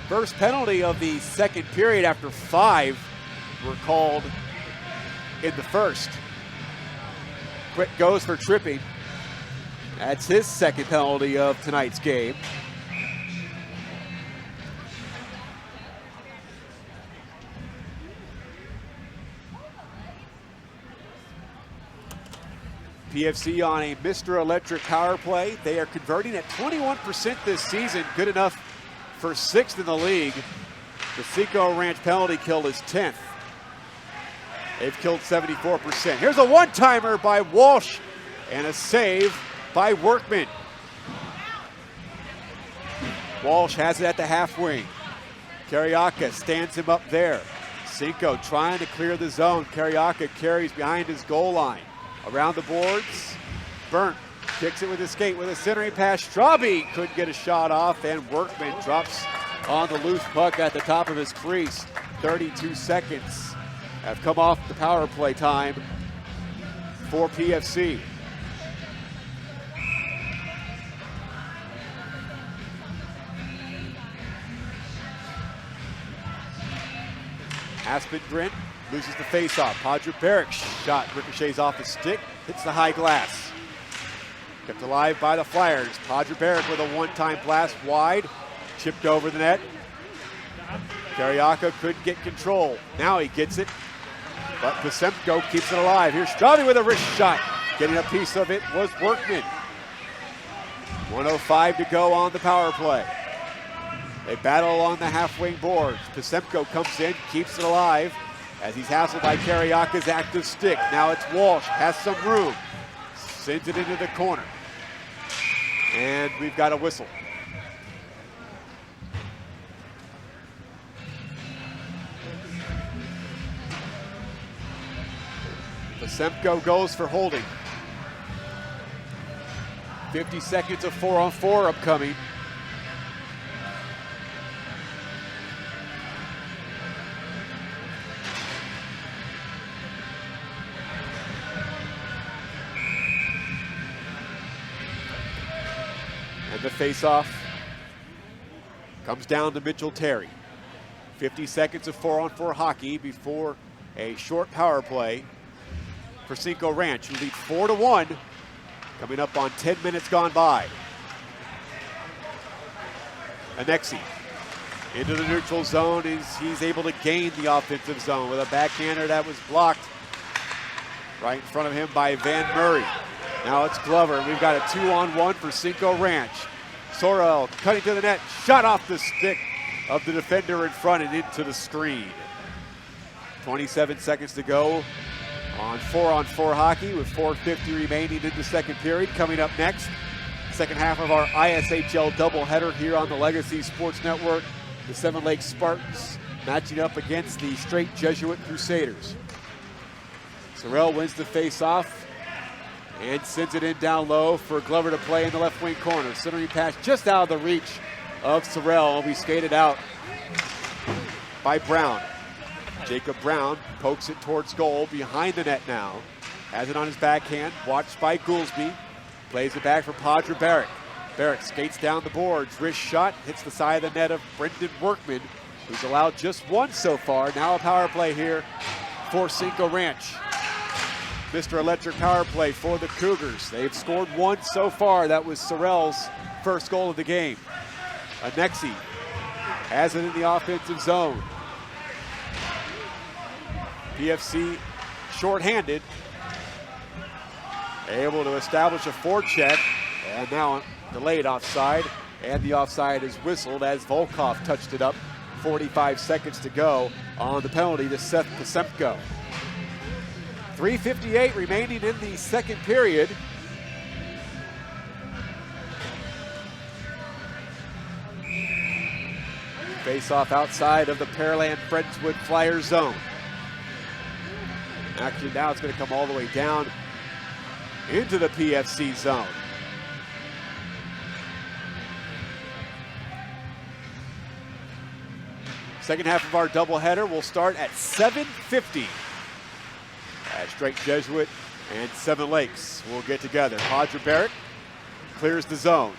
First penalty of the second period after 5 were called in the first. Quick goes for tripping. That's his second penalty of tonight's game. PFC on a Mr. Electric power play. They are converting at 21% this season, good enough for 6th in the league. The Cinco Ranch penalty kill is 10th. They've killed 74%. Here's a one-timer by Walsh and a save by Workman. Walsh has it at the half wing. Carriaca stands him up there. Cinco trying to clear the zone. Carriaca carries behind his goal line. Around the boards, Burnt kicks it with his skate with a centering pass. Straube couldn't get a shot off, and Workman drops on the loose puck at the top of his crease. 32 seconds have come off the power play time for PFC. Aspengren loses the faceoff. Podrick shot ricochets off his stick, hits the high glass. Kept alive by the Flyers. Podrick with a one-time blast wide, chipped over the net. Carriaca couldn't get control. Now he gets it, but Pasemko keeps it alive. Here's Straube with a wrist shot. Getting a piece of it was Workman. 1:05 to go on the power play. They battle along the half-wing boards. Pasemko comes in, keeps it alive as he's hassled by Carriaca's active stick. Now it's Walsh, has some room. Sends it into the corner. And we've got a whistle. Pasemko goes for holding. 50 seconds of 4-on-4 upcoming. And the face-off comes down to Mitchell Terry. 50 seconds of 4-on-4 hockey before a short power play for Cinco Ranch, who lead 4-1, coming up on 10 minutes gone by. Anexi into the neutral zone. He's able to gain the offensive zone with a backhander that was blocked right in front of him by Van Murray. Now it's Glover, and we've got a 2-on-1 for Cinco Ranch. Sorrell cutting to the net, shot off the stick of the defender in front and into the screen. 27 seconds to go on 4-on-4 hockey with 4:50 remaining in the second period. Coming up next, second half of our ISHL doubleheader here on the Legacy Sports Network. The Seven Lakes Spartans matching up against the Straight Jesuit Crusaders. Sorrell wins the face-off and sends it in down low for Glover to play in the left wing corner. Centering pass just out of the reach of Sorrell. Will be skated out by Brown. Jacob Brown pokes it towards goal behind the net now. Has it on his backhand, watched by Goolsby. Plays it back for Padre Barrett. Barrett skates down the boards. Wrist shot, hits the side of the net of Brendan Workman, who's allowed just one so far. Now a power play here for Cinco Ranch. Mr. Electric power play for the Cougars. They've scored one so far. That was Sorrell's first goal of the game. Anexi has it in the offensive zone. PFC shorthanded. Able to establish a forecheck, and now delayed offside, and the offside is whistled as Volkov touched it up. 45 seconds to go on the penalty to Seth Pasemko. 3:58 remaining in the second period. Face off outside of the Pearland Friendswood Flyers zone. Actually, now it's going to come all the way down into the PFC zone. Second half of our doubleheader will start at 7:50. As Straight Jesuit and Seven Lakes will get together. Padre Barrett clears the zone.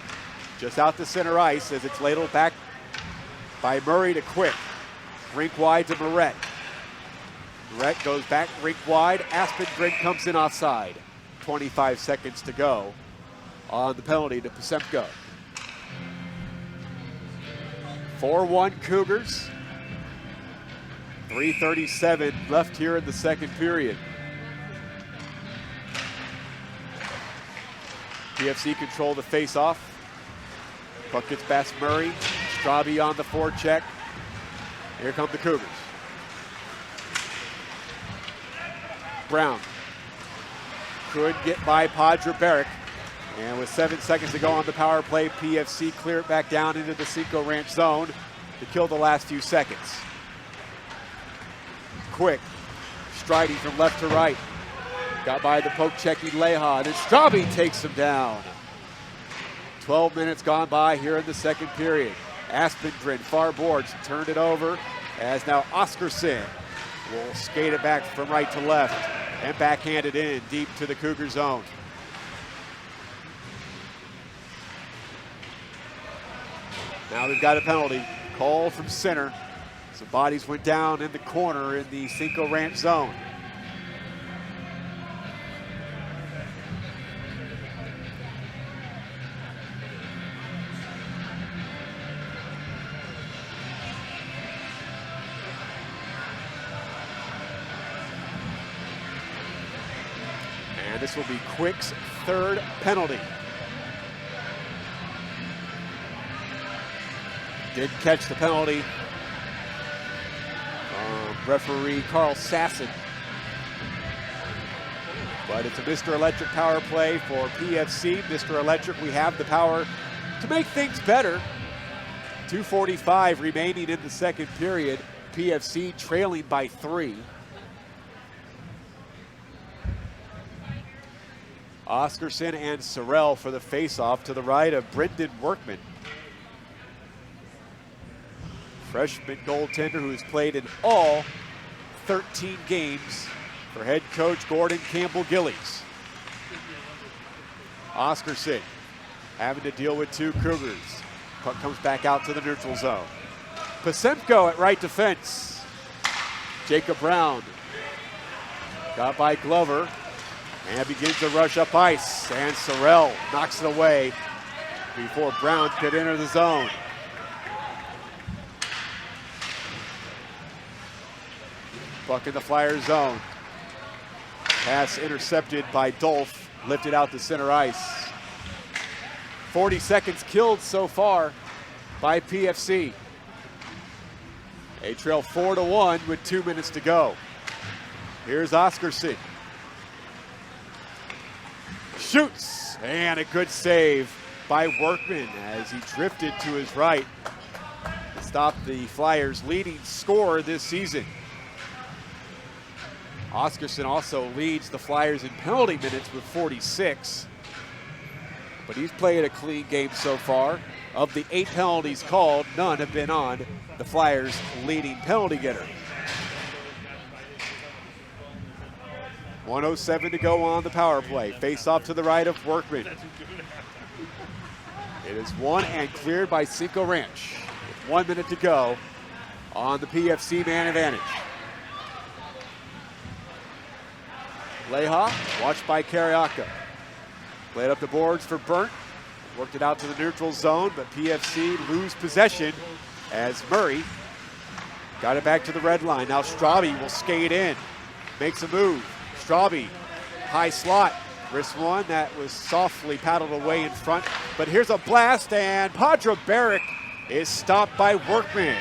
Just out to center ice as it's ladled back by Murray to Quick. Rink wide to Moret. Moret goes back rink wide. Aspengren comes in offside. 25 seconds to go on the penalty to Pasemko. 4-1 Cougars. 3:37 left here in the second period. PFC control the face-off. Puck gets past Murray. Straube on the forecheck. Here come the Cougars. Brown could get by Padre Barrett. And with 7 seconds to go on the power play, PFC clear it back down into the Cinco Ranch zone to kill the last few seconds. Quick, striding from left to right. Got by the poke-checking Leha, and Straube takes him down. 12 minutes gone by here in the second period. Aspengren, far boards, turned it over, as now Oscarson will skate it back from right to left and backhand it in deep to the Cougar zone. Now we've got a penalty called from center. Some bodies went down in the corner in the Cinco Ranch zone. And this will be Quick's third penalty. Did catch the penalty. Referee Carl Sasson. But it's a Mr. Electric power play for PFC. Mr. Electric, we have the power to make things better. 2:45 remaining in the second period. PFC trailing by 3. Oscarson and Sorrell for the face-off to the right of Brendan Workman. Freshman goaltender who has played in all 13 games for head coach Gordon Campbell Gillies. Oscarson having to deal with two Cougars. Puck comes back out to the neutral zone. Pasemko at right defense. Jacob Brown got by Glover and begins to rush up ice. And Sorrell knocks it away before Brown could enter the zone. Puck in the Flyers zone. Pass intercepted by Dolph, lifted out to center ice. 40 seconds killed so far by PFC. They trail 4-1 with 2 minutes to go. Here's Oscarson. Shoots, and a good save by Workman as he drifted to his right to stop the Flyers' leading scorer this season. Oscarson also leads the Flyers in penalty minutes with 46, but he's played a clean game so far. Of the 8 penalties called, none have been on the Flyers' leading penalty getter. 1:07 to go on the power play. Face off to the right of Workman. It is won and cleared by Cinco Ranch. With 1 minute to go on the PFC man advantage. Leha, watched by Carioca. Played up the boards for Burnt. Worked it out to the neutral zone, but PFC lose possession as Murray got it back to the red line. Now Straube will skate in, makes a move. Straube, high slot, wrist one, that was softly paddled away in front. But here's a blast, and Padra Barrick is stopped by Workman.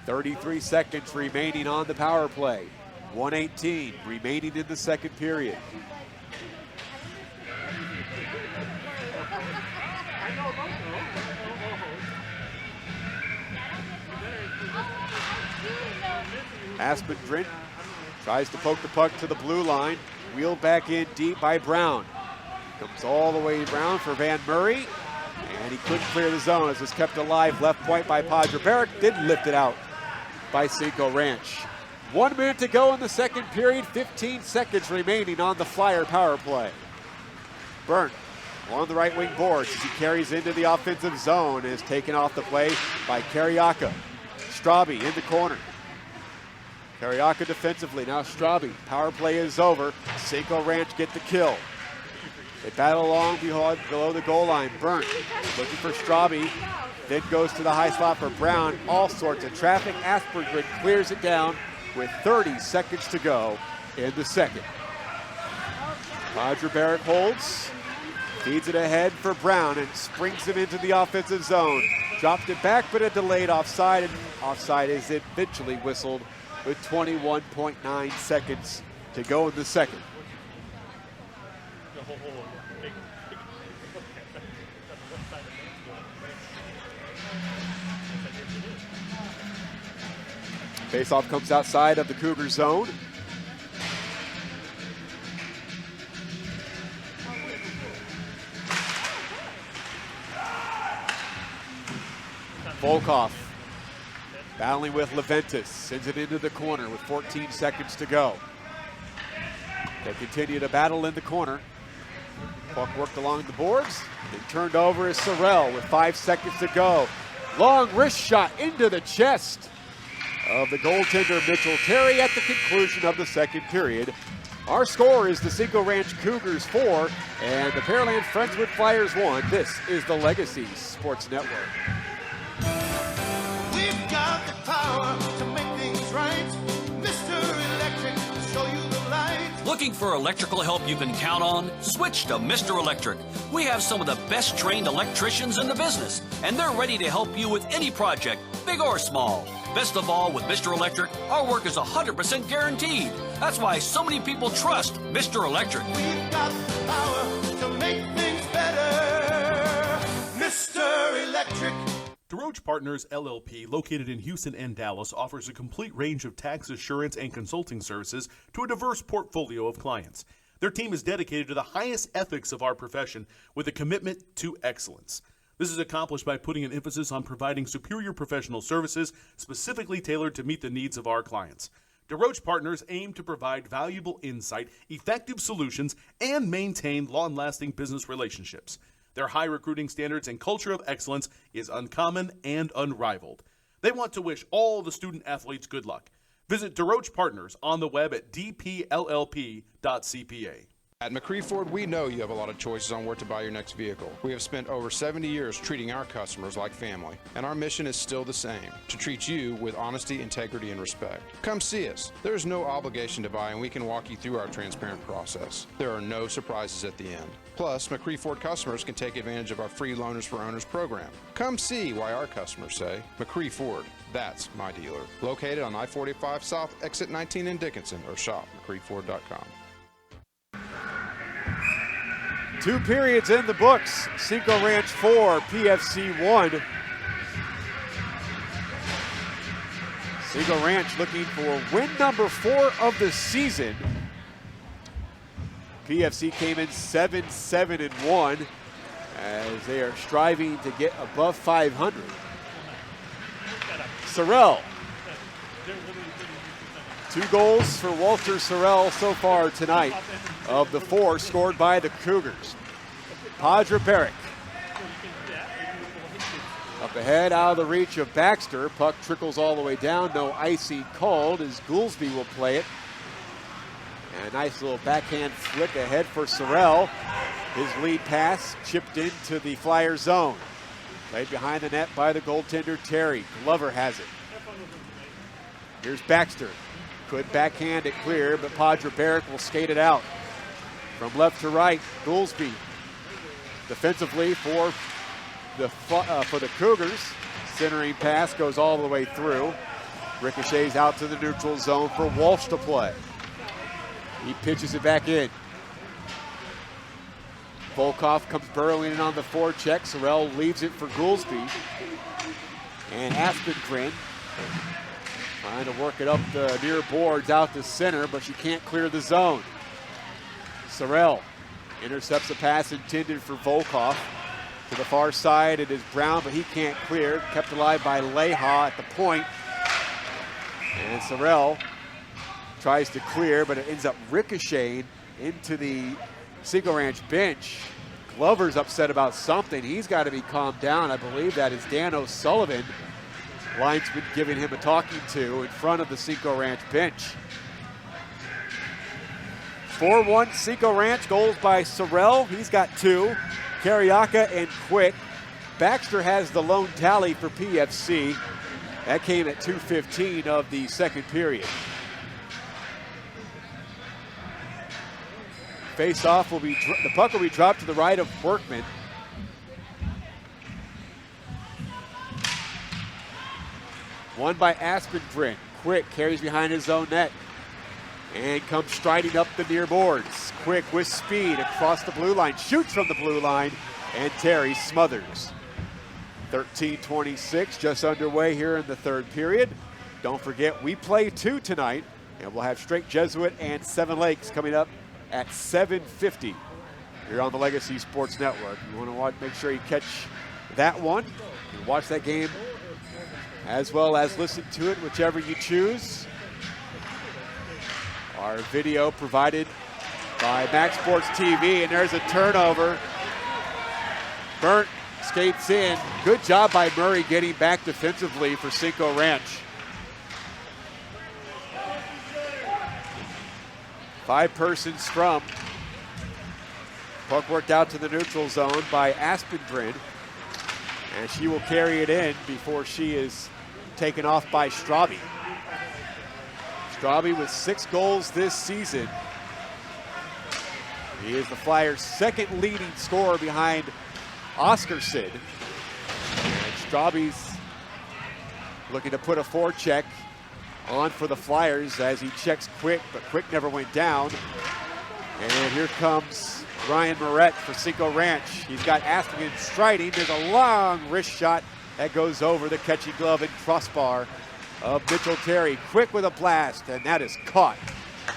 33 seconds remaining on the power play. 1:18 remaining in the second period. Aspendrin tries to poke the puck to the blue line. Wheeled back in deep by Brown. Comes all the way around for Van Murray. And he couldn't clear the zone as it's kept alive. Left point by Padra Barrick. Didn't lift it out by Cinco Ranch. 1 minute to go in the second period. 15 seconds remaining on the Flyer power play. Burnt on the right wing boards as he carries into the offensive zone and is taken off the play by Carioca. Straube in the corner. Carioca defensively, now Straube. Power play is over. Cinco Ranch get the kill. They battle along below the goal line. Burnt looking for Straube, then goes to the high slot for Brown. All sorts of traffic. Aspergren clears it down with 30 seconds to go in the second. Padra Barrick holds, feeds it ahead for Brown and springs him into the offensive zone. Dropped it back, but a delayed offside, and offside is eventually whistled with 21.9 seconds to go in the second. Faceoff comes outside of the Cougar zone. Volkov battling with Leventis, sends it into the corner with 14 seconds to go. They continue to battle in the corner. Puck worked along the boards, then turned over is Sorrell with 5 seconds to go. Long wrist shot into the chest of the goaltender Mitchell Terry at the conclusion of the second period. Our score is the Cinco Ranch Cougars 4 and the Pearland Friendswood Flyers 1. This is the Legacy Sports Network. We've got the power to make things right. Mr. Electric will show you the light. Looking for electrical help you can count on? Switch to Mr. Electric. We have some of the best trained electricians in the business, and they're ready to help you with any project, big or small. Best of all, with Mr. Electric, our work is 100% guaranteed. That's why so many people trust Mr. Electric. We've got the power to make things better. Mr. Electric. DeRoche Partners LLP, located in Houston and Dallas, offers a complete range of tax assurance and consulting services to a diverse portfolio of clients. Their team is dedicated to the highest ethics of our profession with a commitment to excellence. This is accomplished by putting an emphasis on providing superior professional services specifically tailored to meet the needs of our clients. DeRoche Partners aim to provide valuable insight, effective solutions, and maintain long-lasting business relationships. Their high recruiting standards and culture of excellence is uncommon and unrivaled. They want to wish all the student athletes good luck. Visit DeRoche Partners on the web at dpllp.cpa. At McCree Ford, we know you have a lot of choices on where to buy your next vehicle. We have spent over 70 years treating our customers like family, and our mission is still the same, to treat you with honesty, integrity, and respect. Come see us. There is no obligation to buy, and we can walk you through our transparent process. There are no surprises at the end. Plus, McCree Ford customers can take advantage of our free Loaners for Owners program. Come see why our customers say, McCree Ford, that's my dealer. Located on I-45 South, exit 19 in Dickinson, or shop McCreeford.com. 2 periods in the books. Cinco Ranch 4, PFC 1. Cinco Ranch looking for win number 4 of the season. PFC came in 7-7-1 as they are striving to get above 500. Sorrell. 2 goals for Walter Sorrell so far tonight of the 4 scored by the Cougars. Padre Barrick. Up ahead, out of the reach of Baxter. Puck trickles all the way down. No icing called as Goolsby will play it. And a nice little backhand flick ahead for Sorrell. His lead pass chipped into the Flyer zone. Played behind the net by the goaltender Terry. Glover has it. Here's Baxter. Could backhand it clear, but Padre Barrick will skate it out. From left to right, Goolsby defensively for the Cougars. Centering pass goes all the way through. Ricochets out to the neutral zone for Walsh to play. He pitches it back in. Volkov comes burrowing in on the forecheck. Sorrell leaves it for Goolsby. And Aspengren trying to work it up the near boards out to center, but she can't clear the zone. Sorrell intercepts a pass intended for Volkov. To the far side, it is Brown, but he can't clear. Kept alive by Leha at the point. And Sorrell tries to clear, but it ends up ricocheting into the Cinco Ranch bench. Glover's upset about something. He's got to be calmed down. I believe that is Dan O'Sullivan, linesman, giving him a talking to in front of the Cinco Ranch bench. 4-1 Cinco Ranch, goals by Sorrell. He's got 2. Carriaca and Quick. Baxter has the lone tally for PFC. That came at 2:15 of the second period. Face-off will be, the puck will be dropped to the right of Workman. Won by Aspengren. Quick carries behind his own net and comes striding up the near boards. Quick with speed across the blue line, shoots from the blue line, and Terry smothers. 13:26 just underway here in the third period. Don't forget, we play 2 tonight, and we'll have Straight Jesuit and Seven Lakes coming up at 7:50 here on the Legacy Sports Network. You want to make sure you catch that one. You can watch that game as well as listen to it, whichever you choose. Our video provided by Max Sports TV, and there's a turnover. Burnt skates in. Good job by Murray getting back defensively for Cinco Ranch. 5-person scrum. Puck worked out to the neutral zone by Aspengren, and she will carry it in before she is taken off by Straube. Straube with 6 goals this season. He is the Flyers' second leading scorer behind Oscarson. And Straube's looking to put a forecheck on for the Flyers as he checks Quick, but Quick never went down. And here comes Ryan Moret for Cinco Ranch. He's got Aspengren striding. There's a long wrist shot that goes over the catching glove and crossbar of Mitchell Terry. Quick with a blast, and that is caught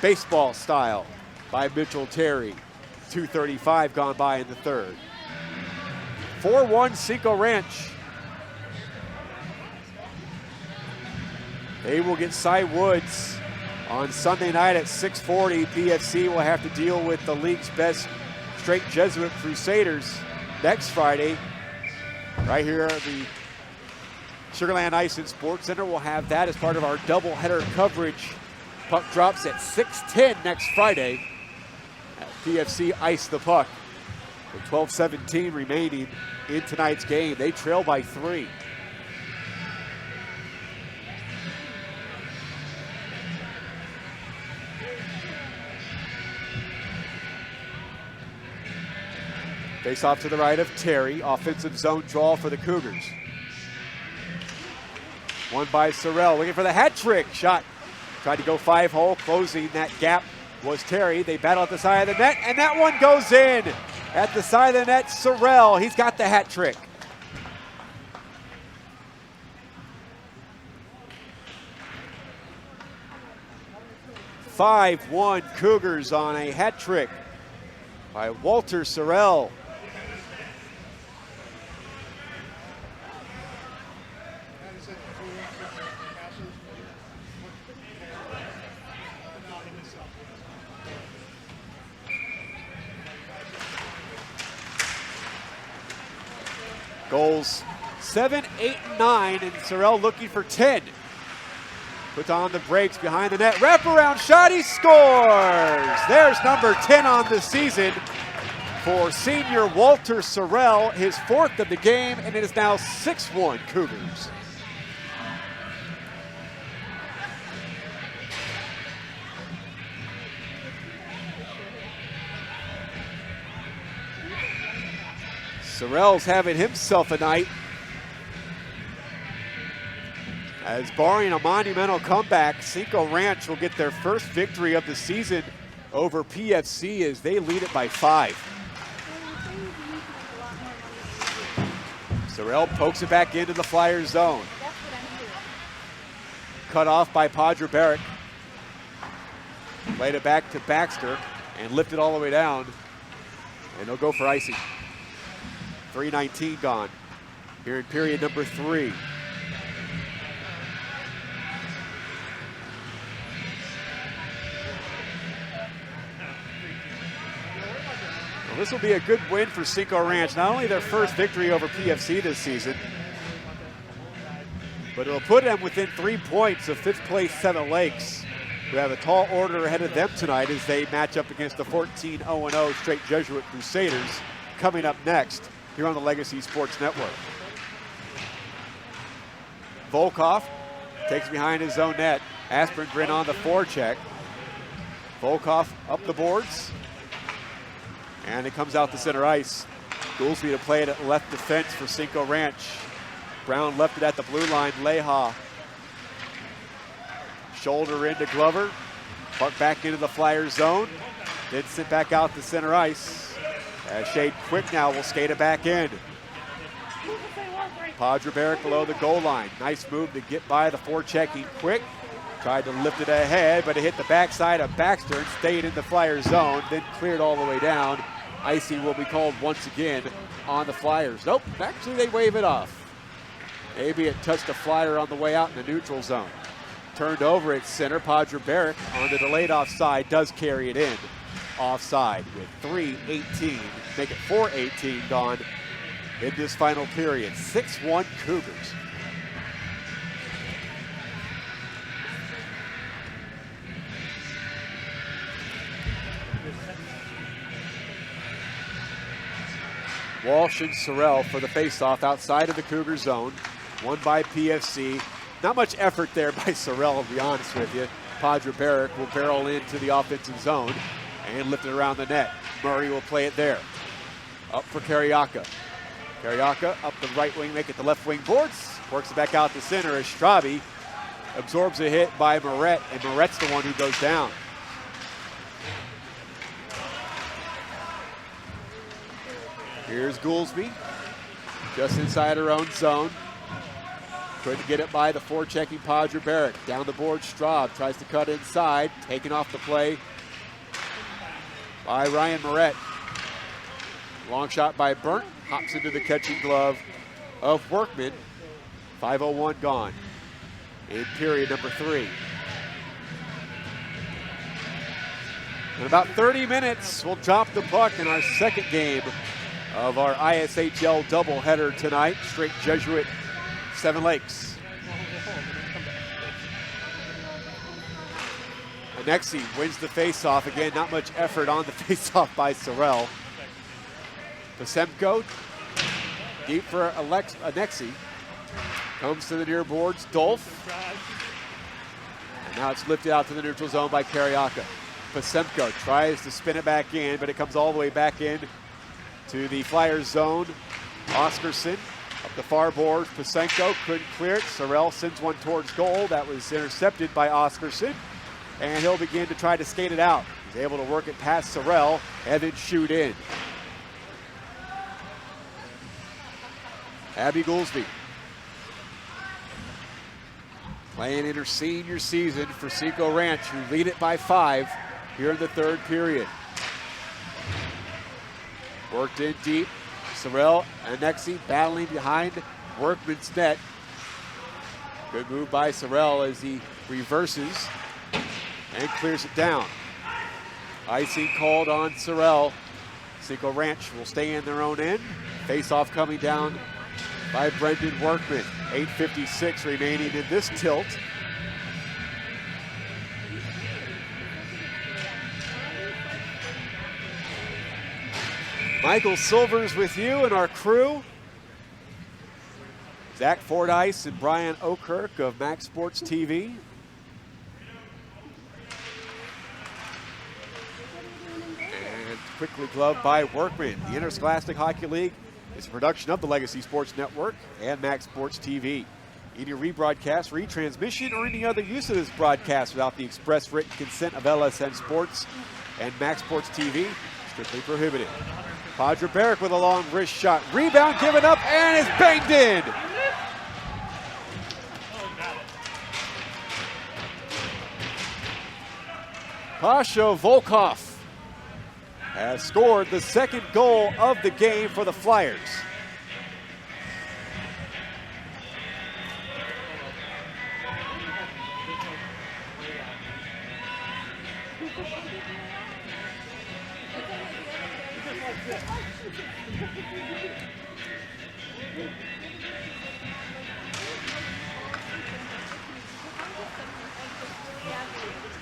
baseball style by Mitchell Terry. 2:35 gone by in the third. 4-1 Cinco Ranch. They will get Cy Woods On Sunday night at 6:40, PFC will have to deal with the league's best straight Jesuit Crusaders next Friday. Right here at the Sugarland Ice and Sports Center, we'll have that as part of our doubleheader coverage. Puck drops at 6:10 next Friday. PFC ice the puck with 12:17 remaining in tonight's game. They trail by 3. Face off to the right of Terry. Offensive zone draw for the Cougars. Won by Sorrell, looking for the hat trick. Shot. Tried to go 5-hole. Closing that gap was Terry. They battle at the side of the net, and that one goes in. At the side of the net, Sorrell. He's got the hat trick. (5-1) Cougars on a hat trick by Walter Sorrell. Goals 7, 8, and 9, and Sorrell looking for 10. Puts on the brakes behind the net. Wraparound shot, he scores! There's number 10 on the season for senior Walter Sorrell, his 4th of the game, and it is now 6-1 Cougars. Sorrell's having himself a night, as barring a monumental comeback, Cinco Ranch will get their first victory of the season over PFC as they lead it by 5. Sorrell pokes it back into the Flyers zone. Cut off by Padre Barrick. Played it back to Baxter and lifted all the way down, and they'll go for icing. 3:19 gone here in period number 3. Well, this will be a good win for Cinco Ranch. Not only their first victory over PFC this season, but it'll put them within 3 points of 5th place Seven Lakes, who have a tall order ahead of them tonight as they match up against the 14-0-0 straight Jesuit Crusaders coming up next here on the Legacy Sports Network. Volkov takes behind his own net. Aspergren on the forecheck. Volkov up the boards, and it comes out to center ice. Goolsby to play it at left defense for Cinco Ranch. Brown left it at the blue line. Leha. Shoulder into Glover. Puck back into the Flyers zone. Then sent back out to center ice. As Shade Quick now will skate it back in. Padre Barrick below the goal line. Nice move to get by the forechecking Quick. Tried to lift it ahead, but it hit the backside of Baxter and stayed in the Flyers zone, then cleared all the way down. Icing will be called once again on the Flyers. Nope, actually they wave it off. Maybe it touched a Flyer on the way out in the neutral zone. Turned over at center. Padre Barrick on the delayed offside does carry it in. Offside with 3:18, make it 4:18 gone in this final period. 6-1 Cougars. Walsh and Sorrell for the faceoff outside of the Cougar zone. Won by PFC. Not much effort there by Sorrell, to be honest with you. Padre Barrick will barrel into the offensive zone and lift it around the net. Murray will play it there. Up for Carriaca. Carriaca up the right wing, make it the left wing boards. Works it back out to center as Strabe absorbs a hit by Moret, and Moret's the one who goes down. Here's Goolsby, just inside her own zone. Trying to get it by the forechecking Padre Barrick. Down the board, Straub tries to cut inside, taken off the play by Ryan Moret. Long shot by Burnt, hops into the catching glove of Workman. 5:01 gone in period number 3. In about 30 minutes, we'll drop the puck in our second game of our ISHL doubleheader tonight. Straight Jesuit, Seven Lakes. Anexi wins the faceoff. Again, not much effort on the faceoff by Sorrell. Pasemko, deep for Anexi. Comes to the near boards, Dolph. And now it's lifted out to the neutral zone by Carioca. Pasemko tries to spin it back in, but it comes all the way back in to the Flyers zone. Oscarson up the far boards. Pasemko couldn't clear it. Sorrell sends one towards goal. That was intercepted by Oscarson. And he'll begin to try to skate it out. He's able to work it past Sorrell and then shoot in. Abby Goolsby playing in her senior season for Cinco Ranch, who lead it by 5 here in the third period. Worked in deep. Sorrell and Anexi battling behind Workman's net. Good move by Sorrell as he reverses and clears it down. Icing called on Sorrell. Cinco Ranch will stay in their own end. Face-off coming down by Brendan Workman. 8:56 remaining in this tilt. Michael Silvers with you and our crew. Zach Fordyce and Brian Okirk of Max Sports TV. And quickly gloved by Workman. The Interscholastic Hockey League is a production of the Legacy Sports Network and Max Sports TV. Any rebroadcast, retransmission, or any other use of this broadcast without the express written consent of LSN Sports and Max Sports TV strictly prohibited. Padre Barrick with a long wrist shot. Rebound given up and is banged in. Pasha Volkov has scored the second goal of the game for the Flyers.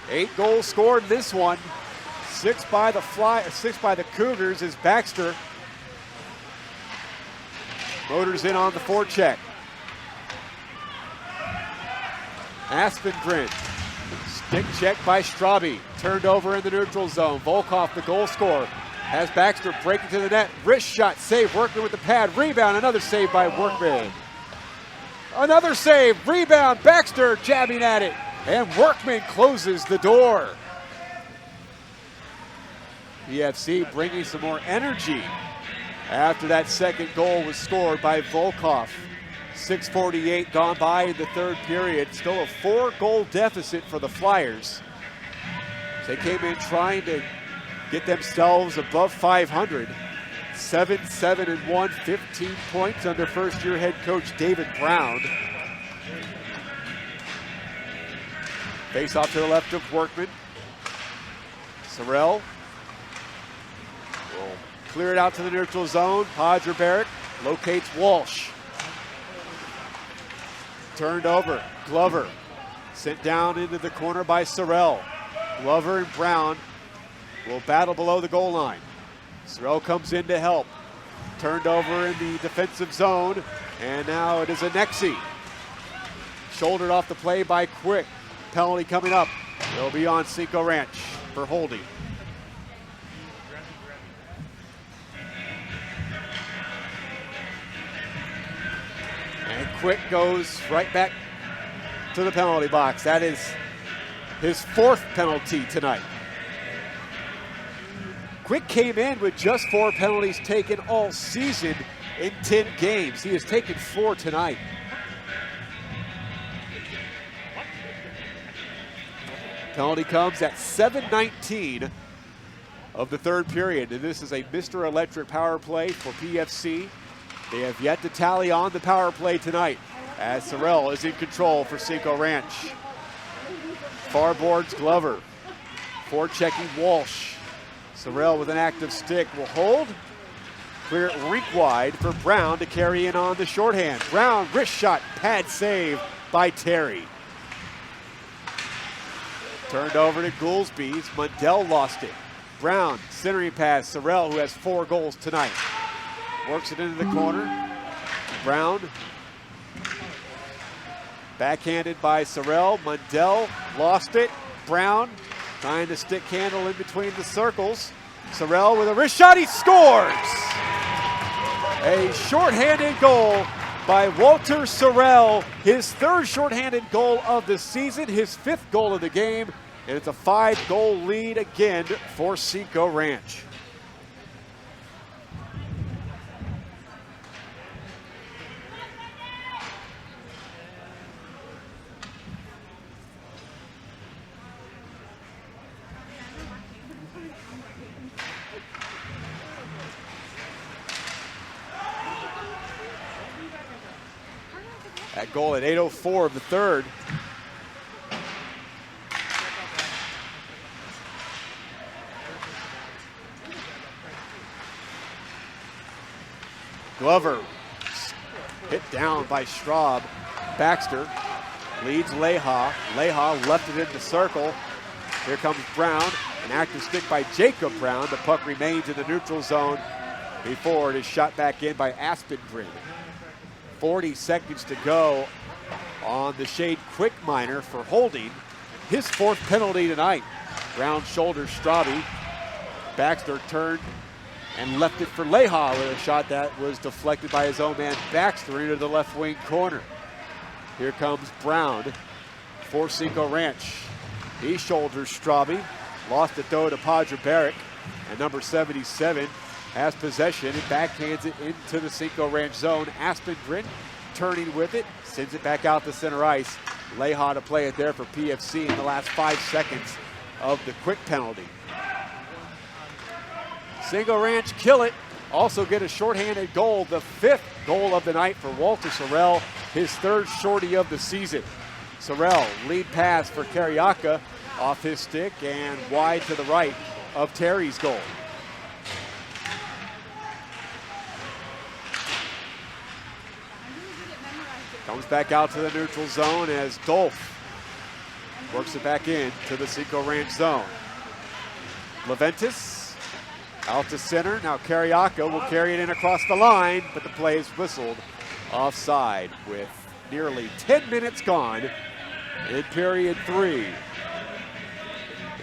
Eight goals scored in this one. 6 by the Cougars as Baxter motors in on the forecheck. Aspengren, stick check by Straube, turned over in the neutral zone. Volkov, the goal scorer, has Baxter breaking to the net. Wrist shot, save, Workman with the pad, rebound, another save by Workman. Another save, rebound, Baxter jabbing at it, and Workman closes the door. PFC bringing some more energy after that second goal was scored by Volkov. 6:48 gone by in the third period. Still a 4-goal deficit for the Flyers. They came in trying to get themselves above 500. 7-7-1, 15 points under first-year head coach David Brown. Face off to the left of Workman. Sorrell will clear it out to the neutral zone. Padre Barrick locates Walsh. Turned over, Glover. Sent down into the corner by Sorrell. Glover and Brown will battle below the goal line. Sorrell comes in to help. Turned over in the defensive zone, and now it is Anexi. Shouldered off the play by Quick. Penalty coming up. It'll be on Cinco Ranch for holding. And Quick goes right back to the penalty box. That is his 4th penalty tonight. Quick came in with just 4 penalties taken all season in 10 games. He has taken 4 tonight. Penalty comes at 7:19 of the third period. And this is a Mr. Electric power play for PFC. They have yet to tally on the power play tonight as Sorrell is in control for Cinco Ranch. Far boards Glover. Forechecking Walsh. Sorrell with an active stick will hold. Clear it rink wide for Brown to carry in on the shorthand. Brown, wrist shot, pad save by Terry. Turned over to Goolsby's. Mundell lost it. Brown, centering pass. Sorrell, who has 4 goals tonight. Works it into the corner. Brown. Backhanded by Sorrell. Mundell lost it. Brown trying to stick handle in between the circles. Sorrell with a wrist shot. He scores! A shorthanded goal by Walter Sorrell, his 3rd shorthanded goal of the season, his 5th goal of the game, and it's a 5-goal lead again for Cinco Ranch. That goal at 8:04 of the 3rd. Glover hit down by Straub. Baxter leads Leha. Leha left it in the circle. Here comes Brown. An active stick by Jacob Brown. The puck remains in the neutral zone before it is shot back in by Aspengren. 40 seconds to go on the Shade Quick minor for holding his 4th penalty tonight. Brown shoulders Straube. Baxter turned and left it for Leha with a shot that was deflected by his own man Baxter into the left wing corner. Here comes Brown for Cinco Ranch. He shoulders Straube. Lost it though to Padre Barrick. And number 77 has possession and backhands it into the Cinco Ranch zone. Aspengren turning with it, sends it back out to center ice. Leha to play it there for PFC in the last 5 seconds of the quick penalty. Cinco Ranch kill it, also get a shorthanded goal, the 5th goal of the night for Walter Sorrell, his 3rd shorty of the season. Sorrell, lead pass for Carriaca, off his stick and wide to the right of Terry's goal. Comes back out to the neutral zone as Dolph works it back in to the Cinco Ranch zone. Leventis out to center. Now Carriaca will carry it in across the line, but the play is whistled offside with nearly 10 minutes gone in period 3.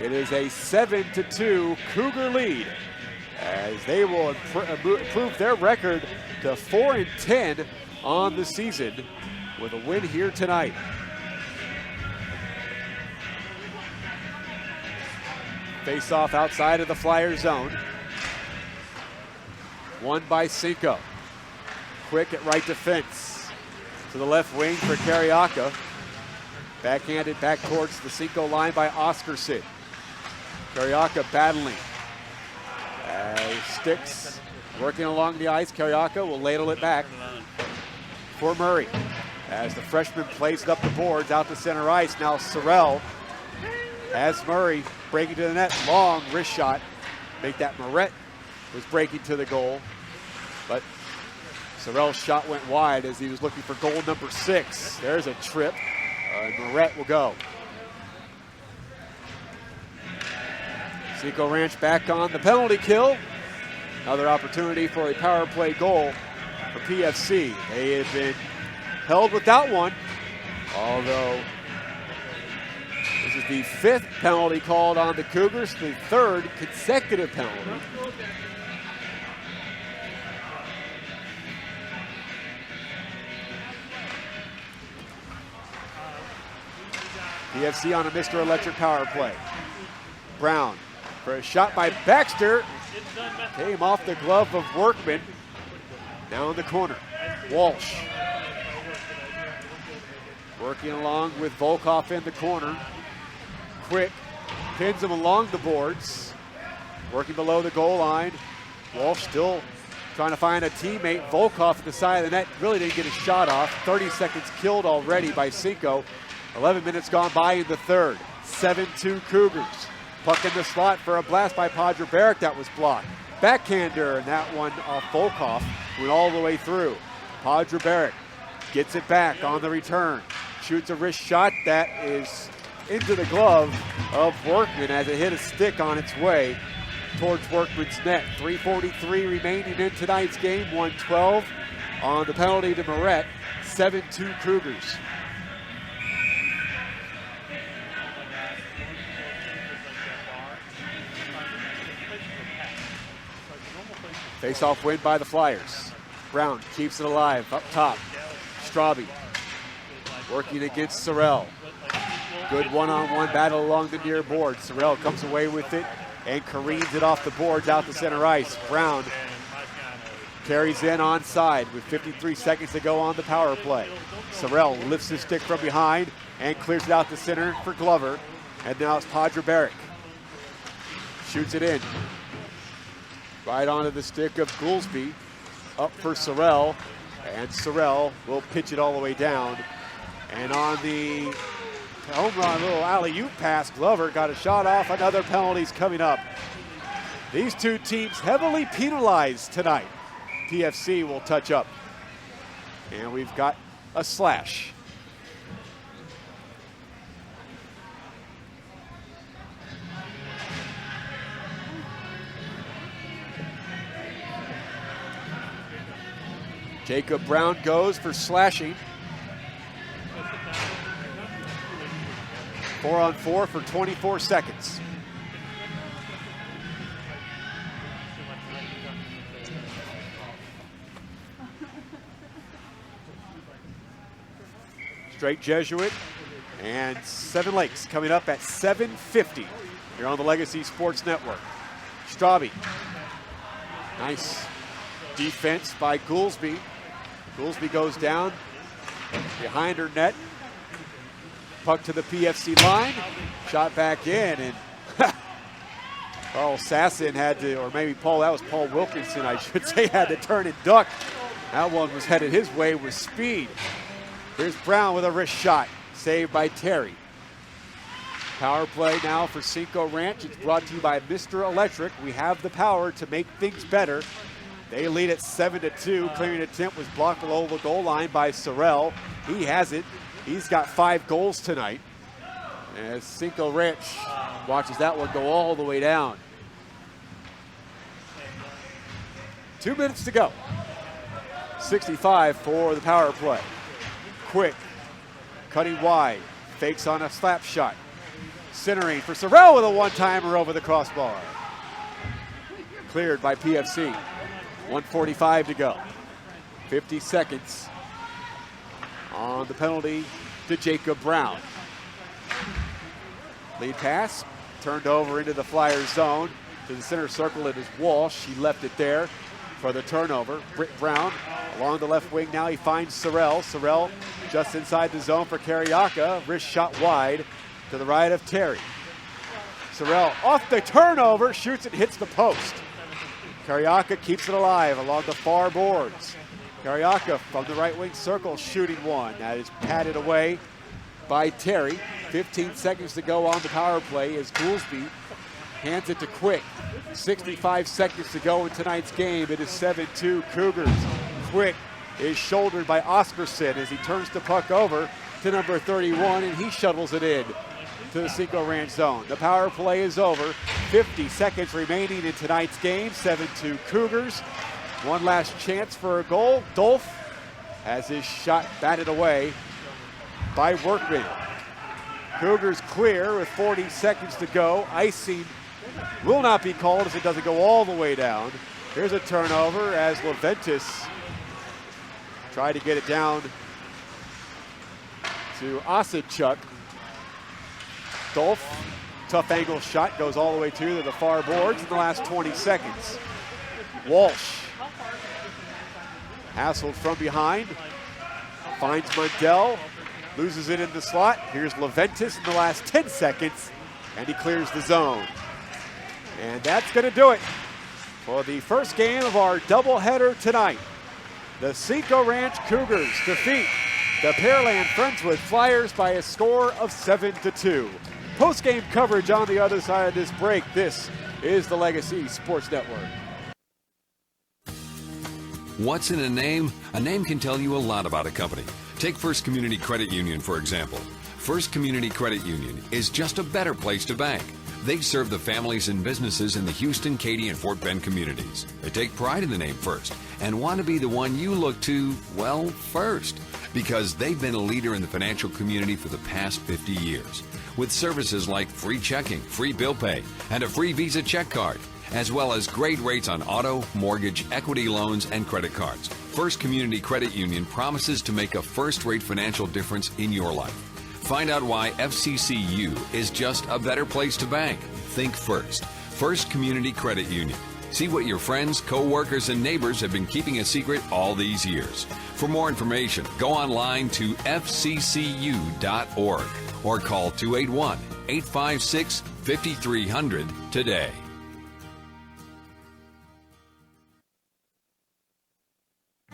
It is a 7-2 Cougar lead as they will improve their record to 4-10 on the season with a win here tonight. Face off outside of the Flyer zone. Won by Cinco. Quick at right defense. To the left wing for Carriaca. Backhanded back towards the Cinco line by Oscarson. Carriaca battling. As Sticks working along the ice. Carriaca will ladle it back for Murray. As the freshman plays it up the boards out to center ice. Now Sorrell has Murray breaking to the net. Long wrist shot. Make that Moret was breaking to the goal. But Sorrell's shot went wide as he was looking for goal number 6. There's a trip. Moret will go. Cinco Ranch back on the penalty kill. Another opportunity for a power play goal for PFC. They have been held without one, although this is the 5th penalty called on the Cougars, the 3rd consecutive penalty. PFC on a Mr. Electric power play. Brown for a shot by Baxter. Came off the glove of Workman. Now in the corner. Walsh. Working along with Volkov in the corner. Quick pins him along the boards. Working below the goal line. Walsh still trying to find a teammate. Volkov at the side of the net. Really didn't get a shot off. 30 seconds killed already by Cinco. 11 minutes gone by in the 3rd. 7-2 Cougars. Puck in the slot for a blast by Padre Barrett that was blocked. Backhander, and that one off Volkov went all the way through. Padre Barrett gets it back on the return. Shoots a wrist shot that is into the glove of Workman as it hit a stick on its way towards Workman's net. 3:43 remaining in tonight's game. 1-12 on the penalty to Moret. 7-2 Cougars. Face-off win by the Flyers. Brown keeps it alive up top. Straube working against Sorrell. Good one-on-one battle along the near board. Sorrell comes away with it and careens it off the boards out to center ice. Brown carries in onside with 53 seconds to go on the power play. Sorrell lifts his stick from behind and clears it out to center for Glover. And now it's Padre Barrett. Shoots it in. Right onto the stick of Goolsby. Up for Sorrell. And Sorrell will pitch it all the way down. And on the home run, little alley-oop pass, Glover got a shot off. Another penalty's coming up. These two teams heavily penalized tonight. PFC will touch up. And we've got a slash. Jacob Brown goes for slashing. 4-on-4 for 24 seconds. Straight Jesuit and Seven Lakes coming up at 7:50 here on the Legacy Sports Network. Straube. Nice defense by Goolsby. Goolsby goes down behind her net. Puck to the PFC line. Shot back in, and Carl Sasson had to, or maybe Paul, that was Paul Wilkinson, I should say, had to turn and duck. That one was headed his way with speed. Here's Brown with a wrist shot, saved by Terry. Power play now for Cinco Ranch. It's brought to you by Mr. Electric. We have the power to make things better. They lead at 7-2. Clearing attempt was blocked below the goal line by Sorrell. He has it. He's got 5 goals tonight. As Cinco Ranch watches that one go all the way down. 2 minutes to go. 65 for the power play. Quick, cutting wide, fakes on a slap shot. Centering for Sorrell with a one-timer over the crossbar. Cleared by PFC. 1:45 to go. 50 seconds on the penalty to Jacob Brown. Lead pass, turned over into the Flyers zone. To the center circle, it is Walsh. He left it there for the turnover. Britt Brown along the left wing now. He finds Sorrell. Sorrell just inside the zone for Carriaca. Wrist shot wide to the right of Terry. Sorrell off the turnover, shoots it, hits the post. Carriaca keeps it alive along the far boards. Carriaca from the right wing circle shooting one. That is patted away by Terry. 15 seconds to go on the power play as Goolsby hands it to Quick. 65 seconds to go in tonight's game. It is 7-2 Cougars. Quick is shouldered by Oscarson as he turns the puck over to number 31, and he shuttles it in to the Cinco Ranch zone. The power play is over. 50 seconds remaining in tonight's game. 7-2 Cougars. One last chance for a goal. Dolph has his shot batted away by Workman. Cougars clear with 40 seconds to go. Icing will not be called as it doesn't go all the way down. Here's a turnover as Leventis tried to get it down to Osadchuk. Dolph, tough angle shot, goes all the way to the far boards in the last 20 seconds. Walsh, hassled from behind, finds Mundell, loses it in the slot. Here's Leventis in the last 10 seconds, and he clears the zone. And that's going to do it for the first game of our doubleheader tonight. The Cinco Ranch Cougars defeat the Pearland Friendswood Flyers by a score of 7-2. Post-game coverage on the other side of this break. This is the Legacy Sports Network. What's in a name? A name can tell you a lot about a company. Take First Community Credit Union, for example. First Community Credit Union is just a better place to bank. They serve the families and businesses in the Houston, Katy, and Fort Bend communities. They take pride in the name First and want to be the one you look to, well, first. Because they've been a leader in the financial community for the past 50 years. With services like free checking, free bill pay, and a free Visa check card, as well as great rates on auto, mortgage, equity loans, and credit cards. First Community Credit Union promises to make a first-rate financial difference in your life. Find out why FCCU is just a better place to bank. Think First. First Community Credit Union. See what your friends, co-workers, and neighbors have been keeping a secret all these years. For more information, go online to fccu.org or call 281-856-5300 today.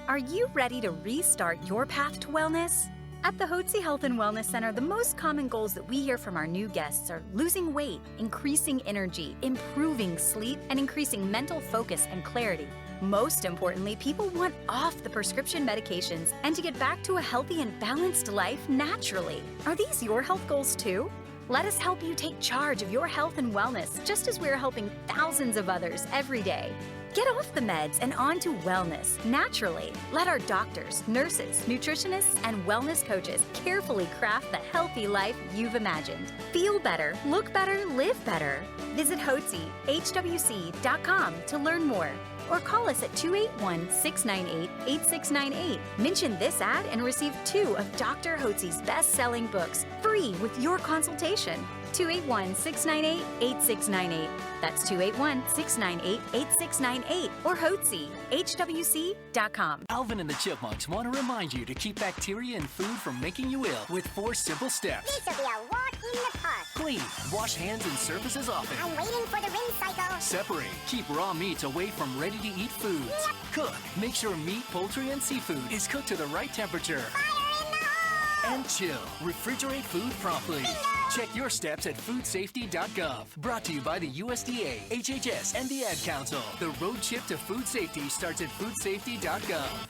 Are you ready to restart your path to wellness? At the Hootsie Health and Wellness Center, the most common goals that we hear from our new guests are losing weight, increasing energy, improving sleep, and increasing mental focus and clarity. Most importantly, people want off the prescription medications and to get back to a healthy and balanced life naturally. Are these your health goals too? Let us help you take charge of your health and wellness, just as we're helping thousands of others every day. Get off the meds and on to wellness naturally. Let our doctors, nurses, nutritionists, and wellness coaches carefully craft the healthy life you've imagined. Feel better, look better, live better. Visit HWC.com to learn more or call us at 281-698-8698. Mention this ad and receive 2 of Dr. Hotsie's best-selling books free with your consultation. 281-698-8698. That's 281-698-8698 or Hotsie, HWC.com. Alvin and the Chipmunks want to remind you to keep bacteria in food from making you ill with 4 simple steps. This will be a walk in the park. Clean. Wash hands and surfaces often. I'm waiting for the rinse cycle. Separate. Keep raw meats away from ready-to-eat foods. Yep. Cook. Make sure meat, poultry, and seafood is cooked to the right temperature. Fire in the hole! And chill. Refrigerate food promptly. Bingo! Check your steps at foodsafety.gov. Brought to you by the USDA, HHS, and the Ad Council. The road trip to food safety starts at foodsafety.gov.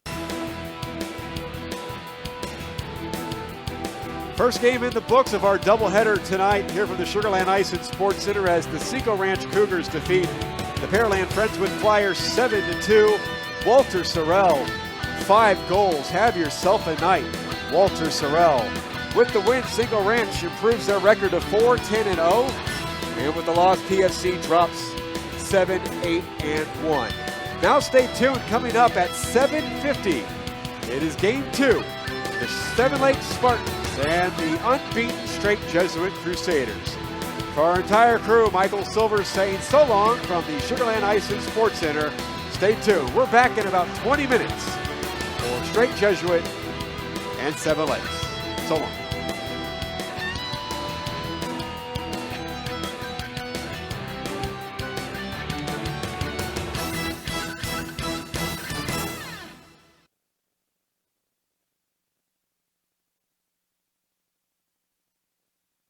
First game in the books of our doubleheader tonight here from the Sugar Land Ice and Sports Center as the Cinco Ranch Cougars defeat the Pearland Friendswood Flyers 7-2. Walter Sorrell, 5 goals. Have yourself a night, Walter Sorrell. With the win, Cinco Ranch improves their record to 4-10-0. And with the loss, PFC drops 7-8-1. Now stay tuned. Coming up at 7:50, it is Game 2. The Seven Lakes Spartans and the unbeaten Straight Jesuit Crusaders. For our entire crew, Michael Silver saying so long from the Sugar Land Ice and Sports Center. Stay tuned. We're back in about 20 minutes for Straight Jesuit and Seven Lakes. So long.